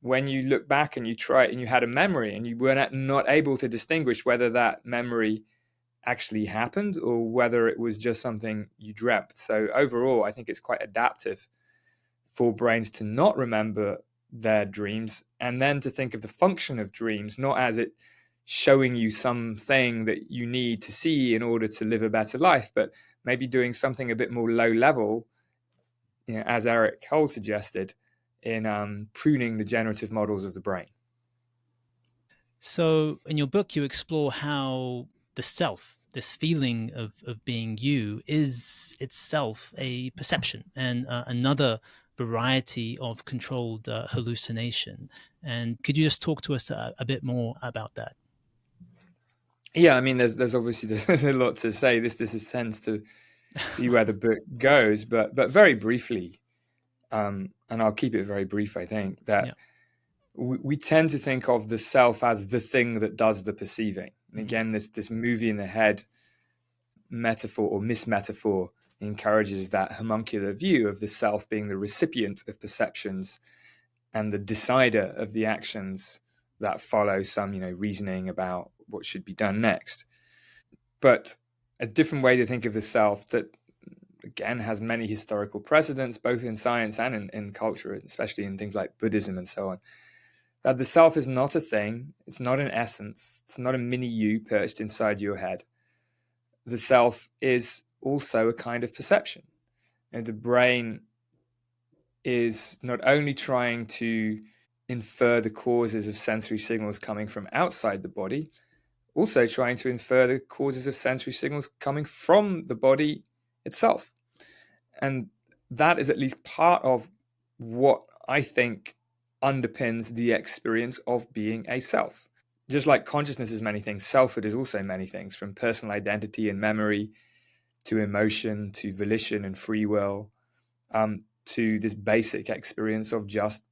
Speaker 2: when you look back and you try and you had a memory and you were not able to distinguish whether that memory actually happened or whether it was just something you dreamt. So overall, I think it's quite adaptive for brains to not remember their dreams, and then to think of the function of dreams not as it showing you something that you need to see in order to live a better life, but maybe doing something a bit more low level, as Eric Howell suggested, in pruning the generative models of the brain.
Speaker 1: So in your book, you explore how the self, this feeling of being you, is itself a perception and another variety of controlled hallucination. And could you just talk to us a bit more about that?
Speaker 2: Yeah, I mean, there's obviously there's a lot to say. This tends to be where the book goes, but very briefly, and I'll keep it very brief. I think that we tend to think of the self as the thing that does the perceiving. And again, this movie in the head metaphor or mismetaphor encourages that homuncular view of the self being the recipient of perceptions and the decider of the actions that follow some, reasoning about what should be done next. But a different way to think of the self that, again, has many historical precedents, both in science and in culture, especially in things like Buddhism and so on, that the self is not a thing, it's not an essence, it's not a mini you perched inside your head. The self is also a kind of perception. And the brain is not only trying to infer the causes of sensory signals coming from outside the body, also trying to infer the causes of sensory signals coming from the body itself. And that is at least part of what I think underpins the experience of being a self. Just like consciousness is many things, selfhood is also many things, from personal identity and memory to emotion to volition and free will, to this basic experience of just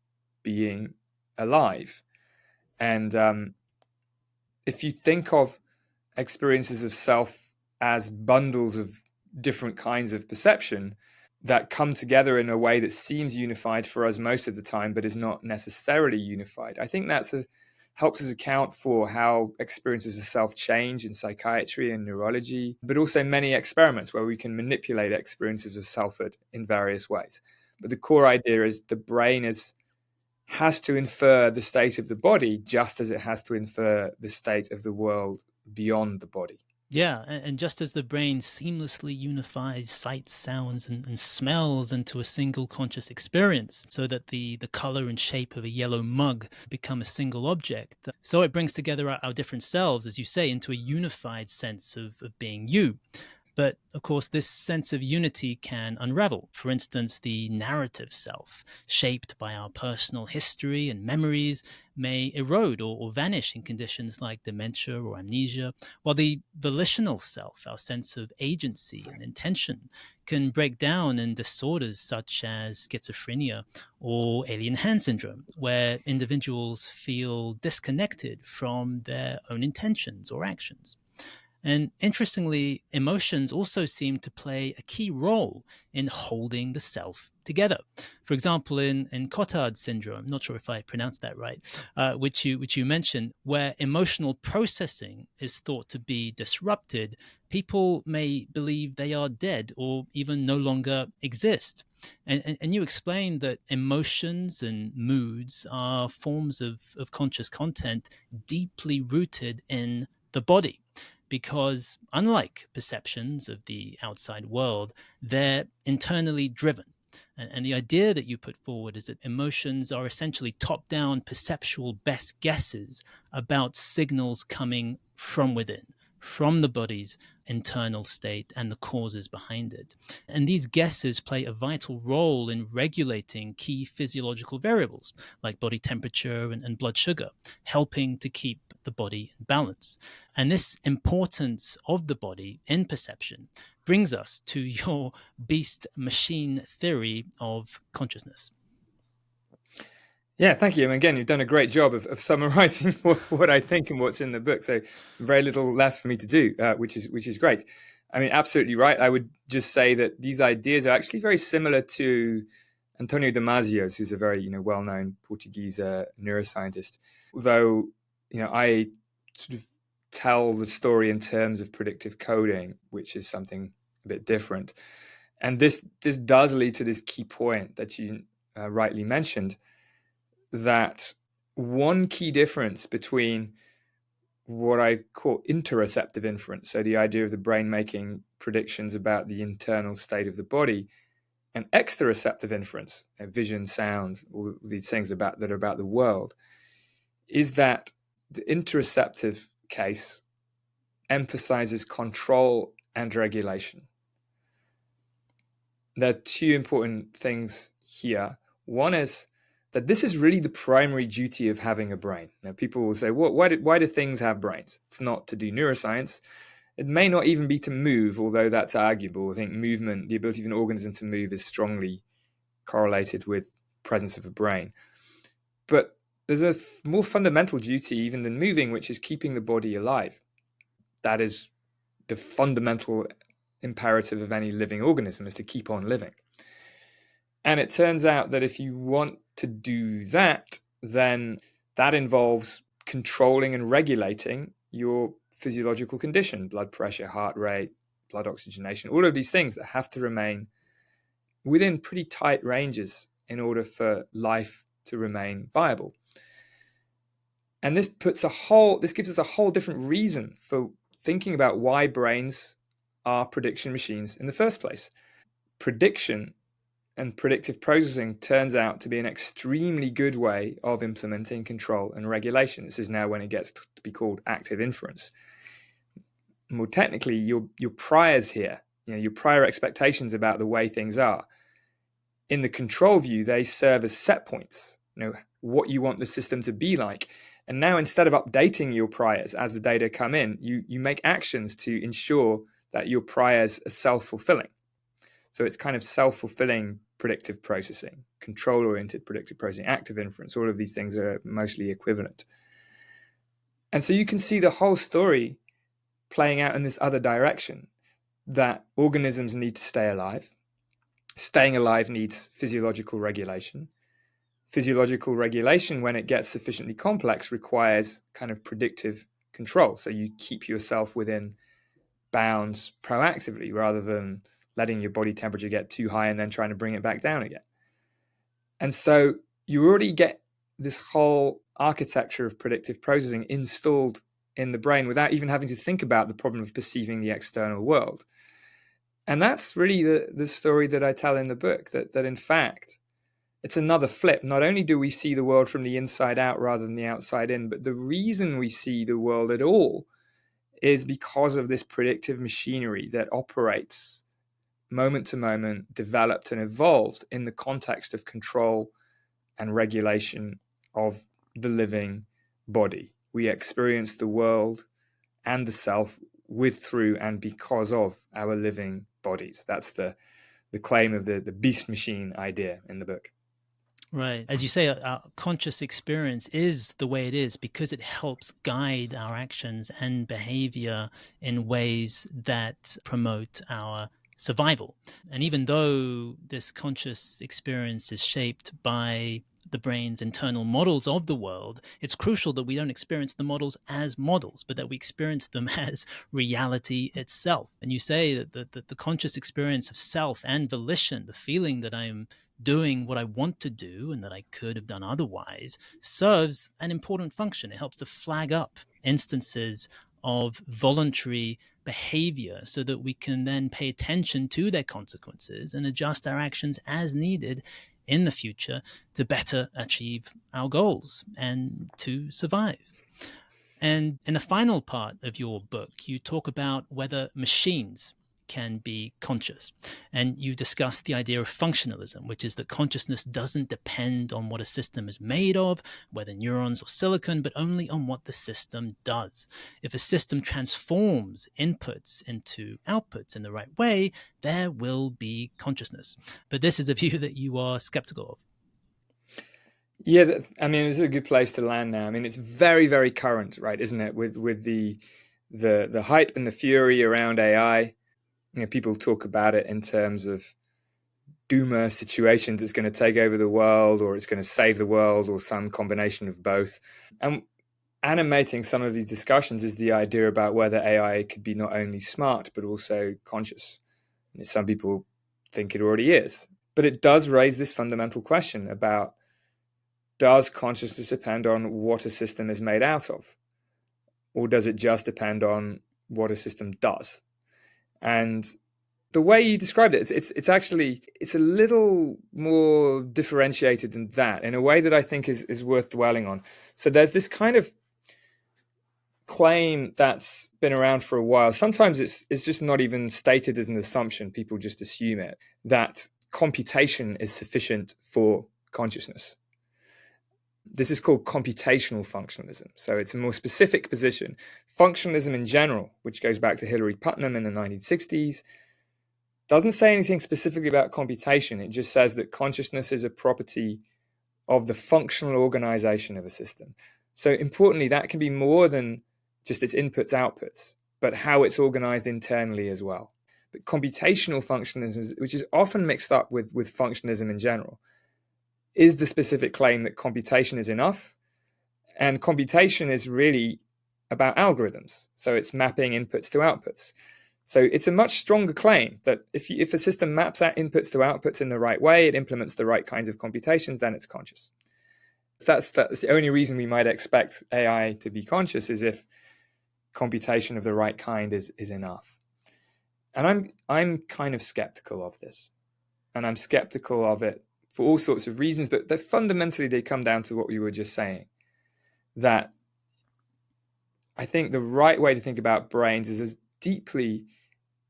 Speaker 2: being alive. And if you think of experiences of self as bundles of different kinds of perception that come together in a way that seems unified for us most of the time, but is not necessarily unified, I think that's helps us account for how experiences of self change in psychiatry and neurology, but also many experiments where we can manipulate experiences of selfhood in various ways. But the core idea is the brain has to infer the state of the body just as it has to infer the state of the world beyond the body.
Speaker 1: Yeah, and just as the brain seamlessly unifies sights, sounds, and smells into a single conscious experience, so that the color and shape of a yellow mug become a single object, so it brings together our different selves, as you say, into a unified sense of being you. But of course, this sense of unity can unravel. For instance, the narrative self, shaped by our personal history and memories, may erode or vanish in conditions like dementia or amnesia, while the volitional self, our sense of agency and intention, can break down in disorders such as schizophrenia or alien hand syndrome, where individuals feel disconnected from their own intentions or actions. And interestingly, emotions also seem to play a key role in holding the self together. For example, in Cotard syndrome, not sure if I pronounced that right, which you mentioned, where emotional processing is thought to be disrupted, people may believe they are dead or even no longer exist. And you explained that emotions and moods are forms of conscious content deeply rooted in the body, because unlike perceptions of the outside world, they're internally driven. And the idea that you put forward is that emotions are essentially top down perceptual best guesses about signals coming from within, from the body's internal state and the causes behind it. And these guesses play a vital role in regulating key physiological variables like body temperature and blood sugar, helping to keep the body in balance. And this importance of the body in perception brings us to your beast machine theory of consciousness.
Speaker 2: Yeah, thank you. And again, you've done a great job of summarizing what I think and what's in the book. So very little left for me to do, which is great. I mean, absolutely right. I would just say that these ideas are actually very similar to Antonio Damasio's, who's a very well-known Portuguese neuroscientist. Although I sort of tell the story in terms of predictive coding, which is something a bit different. And this does lead to this key point that you rightly mentioned, that one key difference between what I call interoceptive inference, so the idea of the brain making predictions about the internal state of the body, and exteroceptive inference, vision, sounds, all these things that are about the world, is that the interoceptive case emphasizes control and regulation. There are two important things here. One is that this is really the primary duty of having a brain. Now, people will say, well, why do things have brains? It's not to do neuroscience. It may not even be to move, although that's arguable. I think movement, the ability of an organism to move, is strongly correlated with presence of a brain. But there's a more fundamental duty even than moving, which is keeping the body alive. That is the fundamental imperative of any living organism, is to keep on living. And it turns out that if you want to do that, then that involves controlling and regulating your physiological condition, blood pressure, heart rate, blood oxygenation, all of these things that have to remain within pretty tight ranges in order for life to remain viable. And this gives us a whole different reason for thinking about why brains are prediction machines in the first place. Prediction and predictive processing turns out to be an extremely good way of implementing control and regulation. This is now when it gets to be called active inference. More technically, your priors here, your prior expectations about the way things are, in the control view, they serve as set points, what you want the system to be like. And now, instead of updating your priors as the data come in, you make actions to ensure that your priors are self-fulfilling. So it's kind of self-fulfilling predictive processing, control-oriented predictive processing, active inference. All of these things are mostly equivalent. And so you can see the whole story playing out in this other direction, that organisms need to stay alive. Staying alive needs physiological regulation. physiological regulation, when it gets sufficiently complex, requires kind of predictive control. So you keep yourself within bounds proactively rather than letting your body temperature get too high and then trying to bring it back down again. And so you already get this whole architecture of predictive processing installed in the brain without even having to think about the problem of perceiving the external world. And that's really the story that I tell in the book, that in fact, it's another flip. Not only do we see the world from the inside out rather than the outside in, but the reason we see the world at all is because of this predictive machinery that operates moment to moment, developed and evolved in the context of control and regulation of the living body. We experience the world and the self with, through, and because of our living bodies. That's the claim of the beast machine idea in the book.
Speaker 1: Right. As you say, our conscious experience is the way it is because it helps guide our actions and behavior in ways that promote our survival. And even though this conscious experience is shaped by the brain's internal models of the world, it's crucial that we don't experience the models as models, but that we experience them as reality itself. And you say that the conscious experience of self and volition, the feeling that I'm doing what I want to do and that I could have done otherwise, serves an important function. It helps to flag up instances of voluntary behavior so that we can then pay attention to their consequences and adjust our actions as needed in the future to better achieve our goals and to survive. And in the final part of your book, you talk about whether machines can be conscious. And you discuss the idea of functionalism, which is that consciousness doesn't depend on what a system is made of, whether neurons or silicon, but only on what the system does. If a system transforms inputs into outputs in the right way, there will be consciousness. But this is a view that you are skeptical of.
Speaker 2: Yeah, I mean, this is a good place to land now. I mean, it's very, very current, right, isn't it? With the hype and the fury around AI. You know, people talk about it in terms of doomer situations. It's going to take over the world, or it's going to save the world, or some combination of both. And animating some of these discussions is the idea about whether AI could be not only smart, but also conscious. You know, some people think it already is. But it does raise this fundamental question about, does consciousness depend on what a system is made out of? Or does it just depend on what a system does? And the way you described it, it's actually a little more differentiated than that, in a way that I think is worth dwelling on. So there's this kind of claim that's been around for a while. Sometimes it's just not even stated as an assumption. People just assume it, that computation is sufficient for consciousness. This is called computational functionalism. So it's a more specific position. Functionalism in general, which goes back to Hilary Putnam in the 1960s, doesn't say anything specifically about computation. It just says that consciousness is a property of the functional organization of a system. So importantly, that can be more than just its inputs, outputs, but how it's organized internally as well. But computational functionalism, which is often mixed up with functionalism in general, is the specific claim that computation is enough. And computation is really about algorithms. So it's mapping inputs to outputs. So it's a much stronger claim that if a system maps out inputs to outputs in the right way, it implements the right kinds of computations, then it's conscious. That's the only reason we might expect AI to be conscious, is if computation of the right kind is enough. And I'm kind of skeptical of this. And I'm skeptical of it for all sorts of reasons, but fundamentally they come down to what we were just saying, that I think the right way to think about brains is as deeply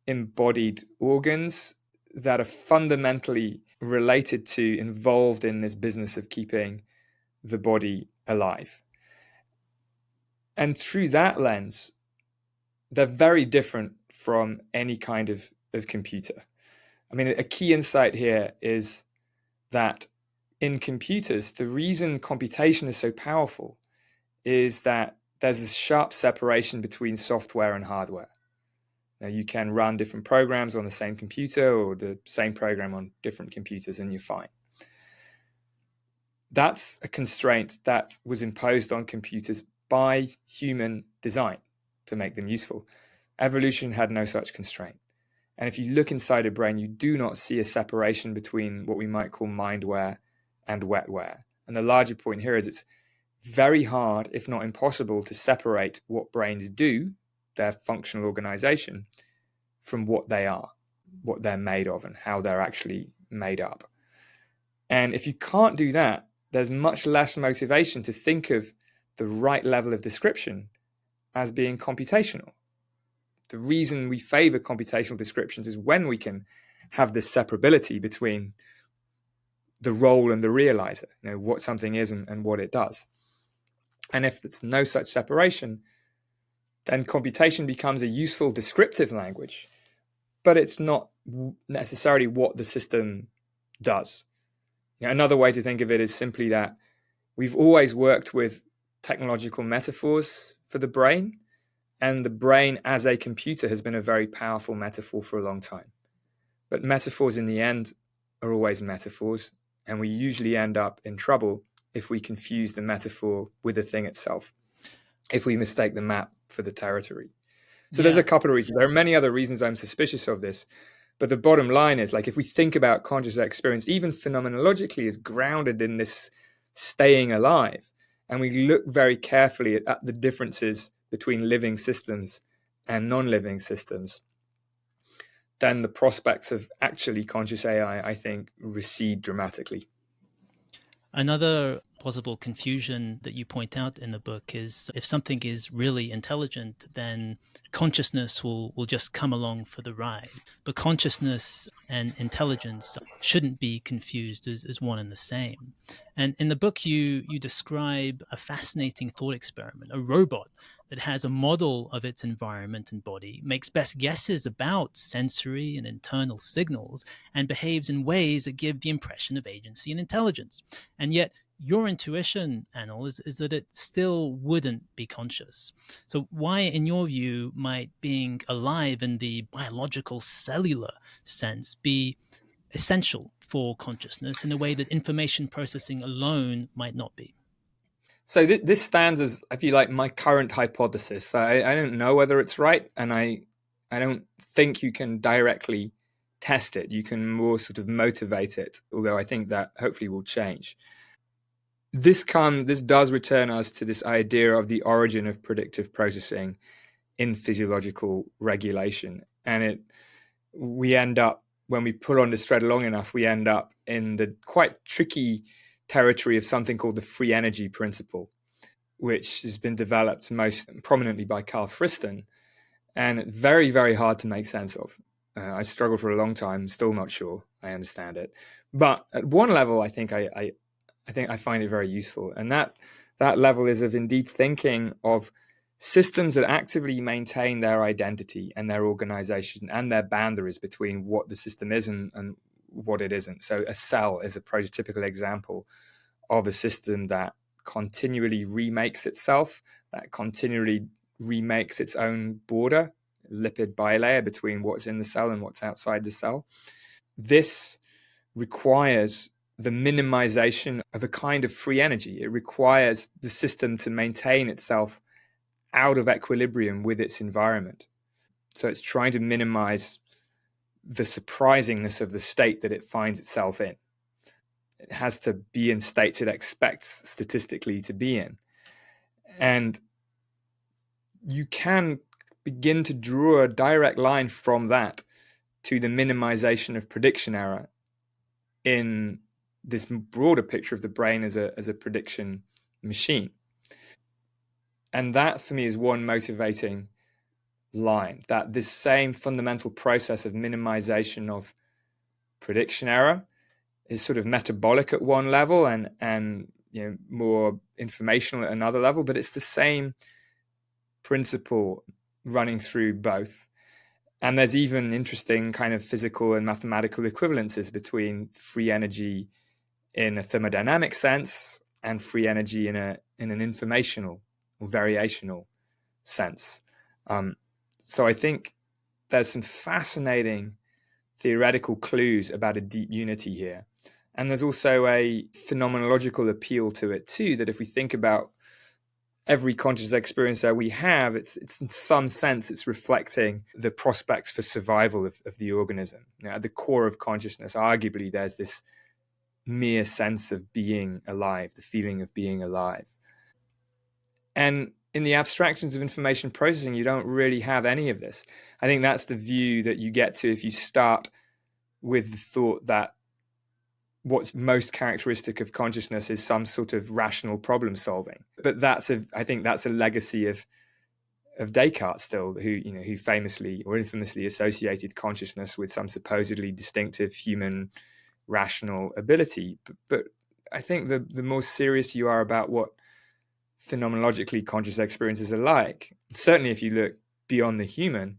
Speaker 2: embodied organs that are fundamentally related to, involved in this business of keeping the body alive. And through that lens, they're very different from any kind of computer. I mean, a key insight here is that in computers, the reason computation is so powerful is that there's a sharp separation between software and hardware. Now, you can run different programs on the same computer or the same program on different computers and you're fine. That's a constraint that was imposed on computers by human design to make them useful. Evolution had no such constraint. And if you look inside a brain, you do not see a separation between what we might call mindware and wetware. And the larger point here is it's very hard, if not impossible, to separate what brains do, their functional organization, from what they are, what they're made of, and how they're actually made up. And if you can't do that, there's much less motivation to think of the right level of description as being computational. The reason we favor computational descriptions is when we can have this separability between the role and the realizer, what something is and what it does. And if there's no such separation, then computation becomes a useful descriptive language, but it's not necessarily what the system does. Another way to think of it is simply that we've always worked with technological metaphors for the brain, and the brain as a computer has been a very powerful metaphor for a long time. But metaphors in the end are always metaphors, and we usually end up in trouble if we confuse the metaphor with the thing itself, if we mistake the map for the territory. So there's a couple of reasons. There are many other reasons I'm suspicious of this. But the bottom line is, like, if we think about conscious experience, even phenomenologically, is grounded in this staying alive. And we look very carefully at the differences between living systems and non-living systems, then the prospects of actually conscious AI, I think, recede dramatically.
Speaker 1: Another possible confusion that you point out in the book is if something is really intelligent, then consciousness will just come along for the ride. But consciousness and intelligence shouldn't be confused as one and the same. And in the book, you describe a fascinating thought experiment, a robot that has a model of its environment and body, makes best guesses about sensory and internal signals, and behaves in ways that give the impression of agency and intelligence. And yet, your intuition, Anil, is that it still wouldn't be conscious. So why, in your view, might being alive in the biological cellular sense be essential for consciousness in a way that information processing alone might not be?
Speaker 2: So this stands as, if you like, my current hypothesis. I don't know whether it's right, and I don't think you can directly test it. You can more sort of motivate it, although I think that hopefully will change. This does return us to this idea of the origin of predictive processing in physiological regulation. And we end up, when we pull on this thread long enough, we end up in the quite tricky territory of something called the free energy principle, which has been developed most prominently by Carl Friston, and very, very hard to make sense of. I struggled for a long time, still not sure I understand it. But at one level, I think I find it very useful. And that level is of indeed thinking of systems that actively maintain their identity and their organization and their boundaries between what the system is and what it isn't. So a cell is a prototypical example of a system that continually remakes itself, that continually remakes its own border, lipid bilayer between what's in the cell and what's outside the cell. This requires the minimization of a kind of free energy. It requires the system to maintain itself out of equilibrium with its environment. So it's trying to minimize the surprisingness of the state that it finds itself in. It has to be in states it expects statistically to be in. And you can begin to draw a direct line from that to the minimization of prediction error in this broader picture of the brain as a prediction machine. And that, for me, is one motivating line, that this same fundamental process of minimization of prediction error is sort of metabolic at one level and more informational at another level, but it's the same principle running through both. And there's even interesting kind of physical and mathematical equivalences between free energy in a thermodynamic sense and free energy in an informational or variational sense. So I think there's some fascinating theoretical clues about a deep unity here. And there's also a phenomenological appeal to it too, that if we think about every conscious experience that we have, it's in some sense, it's reflecting the prospects for survival of the organism. At the core of consciousness, arguably, there's this mere sense of being alive, the feeling of being alive. And in the abstractions of information processing, you don't really have any of this. I think that's the view that you get to if you start with the thought that what's most characteristic of consciousness is some sort of rational problem solving. But I think that's a legacy of Descartes still, who famously or infamously associated consciousness with some supposedly distinctive human rational ability. But I think the more serious you are about what phenomenologically conscious experiences are like, certainly if you look beyond the human,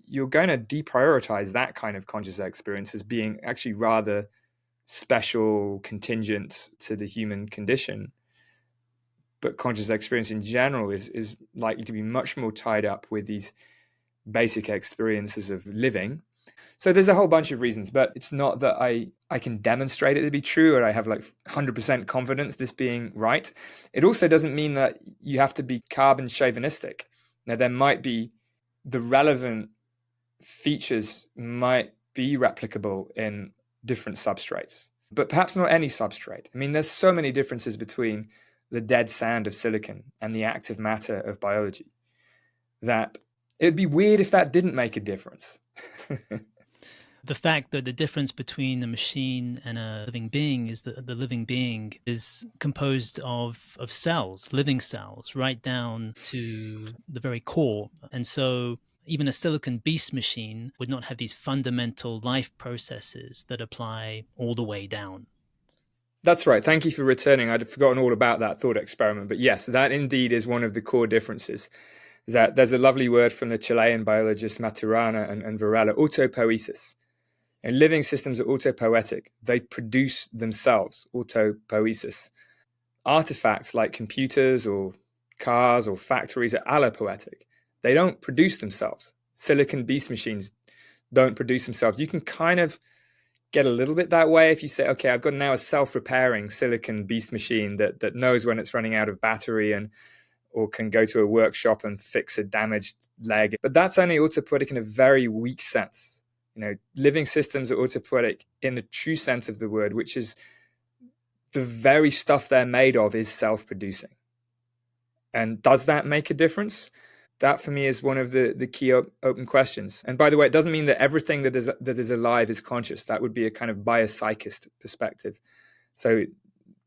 Speaker 2: you're going to deprioritize that kind of conscious experience as being actually rather special, contingent to the human condition. But conscious experience in general is likely to be much more tied up with these basic experiences of living. So there's a whole bunch of reasons, but it's not that I can demonstrate it to be true, or I have like 100% confidence this being right. It also doesn't mean that you have to be carbon chauvinistic. Now, there might be the relevant features might be replicable in different substrates, but perhaps not any substrate. I mean, there's so many differences between the dead sand of silicon and the active matter of biology that it'd be weird if that didn't make a difference.
Speaker 1: The fact that the difference between a machine and a living being is that the living being is composed of cells, living cells, right down to the very core. And so even a silicon beast machine would not have these fundamental life processes that apply all the way down.
Speaker 2: That's right. Thank you for returning. I'd forgotten all about that thought experiment. But yes, that indeed is one of the core differences. That there's a lovely word from the Chilean biologist Maturana and Varela, autopoiesis. And living systems are autopoietic. They produce themselves, autopoiesis. Artifacts like computers or cars or factories are allopoietic. They don't produce themselves. Silicon beast machines don't produce themselves. You can kind of get a little bit that way if you say, okay, I've got now a self-repairing silicon beast machine that knows when it's running out of battery or can go to a workshop and fix a damaged leg. But that's only autopoietic in a very weak sense. Living systems are autopoietic in the true sense of the word, which is the very stuff they're made of is self-producing. And does that make a difference? That for me is one of the key open questions. And by the way, it doesn't mean that everything that is alive is conscious. That would be a kind of biopsychist perspective. So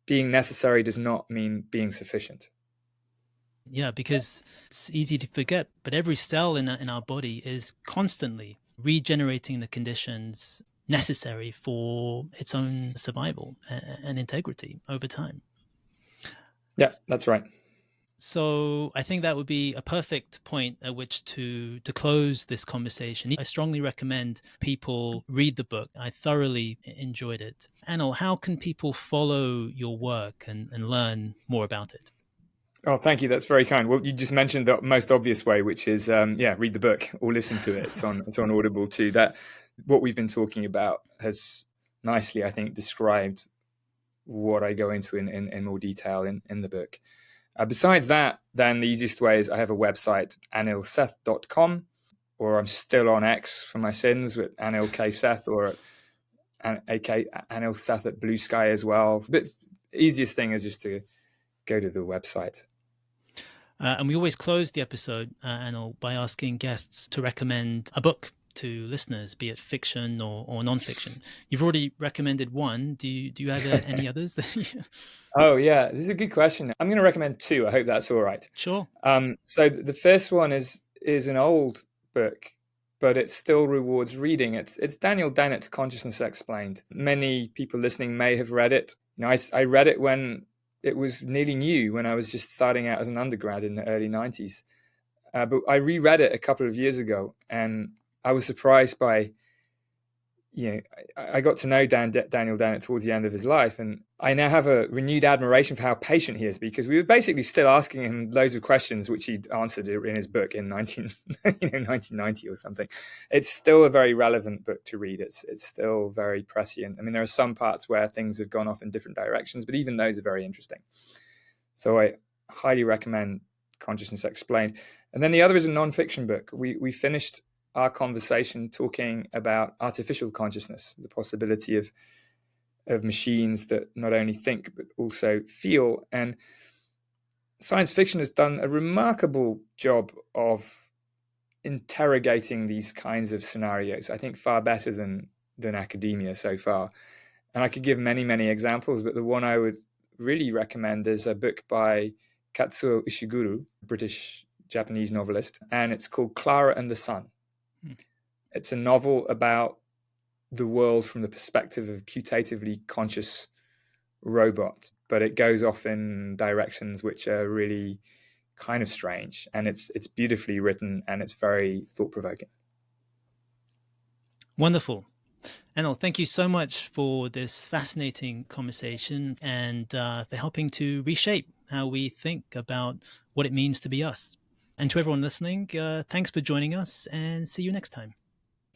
Speaker 2: being necessary does not mean being sufficient.
Speaker 1: Yeah, because it's easy to forget, but every cell in our body is constantly regenerating the conditions necessary for its own survival and integrity over time.
Speaker 2: Yeah, that's right.
Speaker 1: So I think that would be a perfect point at which to close this conversation. I strongly recommend people read the book. I thoroughly enjoyed it. Anil, how can people follow your work and learn more about it?
Speaker 2: Oh, thank you. That's very kind. Well, you just mentioned the most obvious way, which is, read the book or listen to it. It's on Audible too. That what we've been talking about has nicely, I think, described what I go into in more detail in the book. Besides that, then the easiest way is I have a website, anilseth.com, or I'm still on X for my sins with Anil K. Seth, or AK Anil Seth at Blue Sky as well. But easiest thing is just to go to the website.
Speaker 1: And we always close the episode, Anil, by asking guests to recommend a book to listeners, be it fiction or non-fiction. You've already recommended one. Do you have any others?
Speaker 2: Oh, yeah. This is a good question. I'm going to recommend two. I hope that's all right.
Speaker 1: Sure.
Speaker 2: So the first one is an old book, but it still rewards reading. It's Daniel Dennett's Consciousness Explained. Many people listening may have read it. I read it when it was nearly new, when I was just starting out as an undergrad in the early 90s. But I reread it a couple of years ago, and I was surprised by I got to know Daniel Dennett towards the end of his life, and I now have a renewed admiration for how patient he is, because we were basically still asking him loads of questions which he'd answered in his book in 1990 or something. It's still a very relevant book to read. It's still very prescient. I mean, there are some parts where things have gone off in different directions, but even those are very interesting. So I highly recommend Consciousness Explained. And then the other is a nonfiction book. We finished our conversation talking about artificial consciousness, the possibility of machines that not only think but also feel. And science fiction has done a remarkable job of interrogating these kinds of scenarios, I think far better than academia so far. And I could give many, many examples, but the one I would really recommend is a book by Katsuo Ishiguro, British Japanese novelist, and it's called Clara and the Sun. It's a novel about the world from the perspective of a putatively conscious robot, but it goes off in directions which are really kind of strange, and it's beautifully written, and it's very thought-provoking.
Speaker 1: Wonderful. Anil, thank you so much for this fascinating conversation and for helping to reshape how we think about what it means to be us. And to everyone listening, thanks for joining us, and see you next time.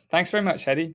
Speaker 2: Thanks very much, Hedi.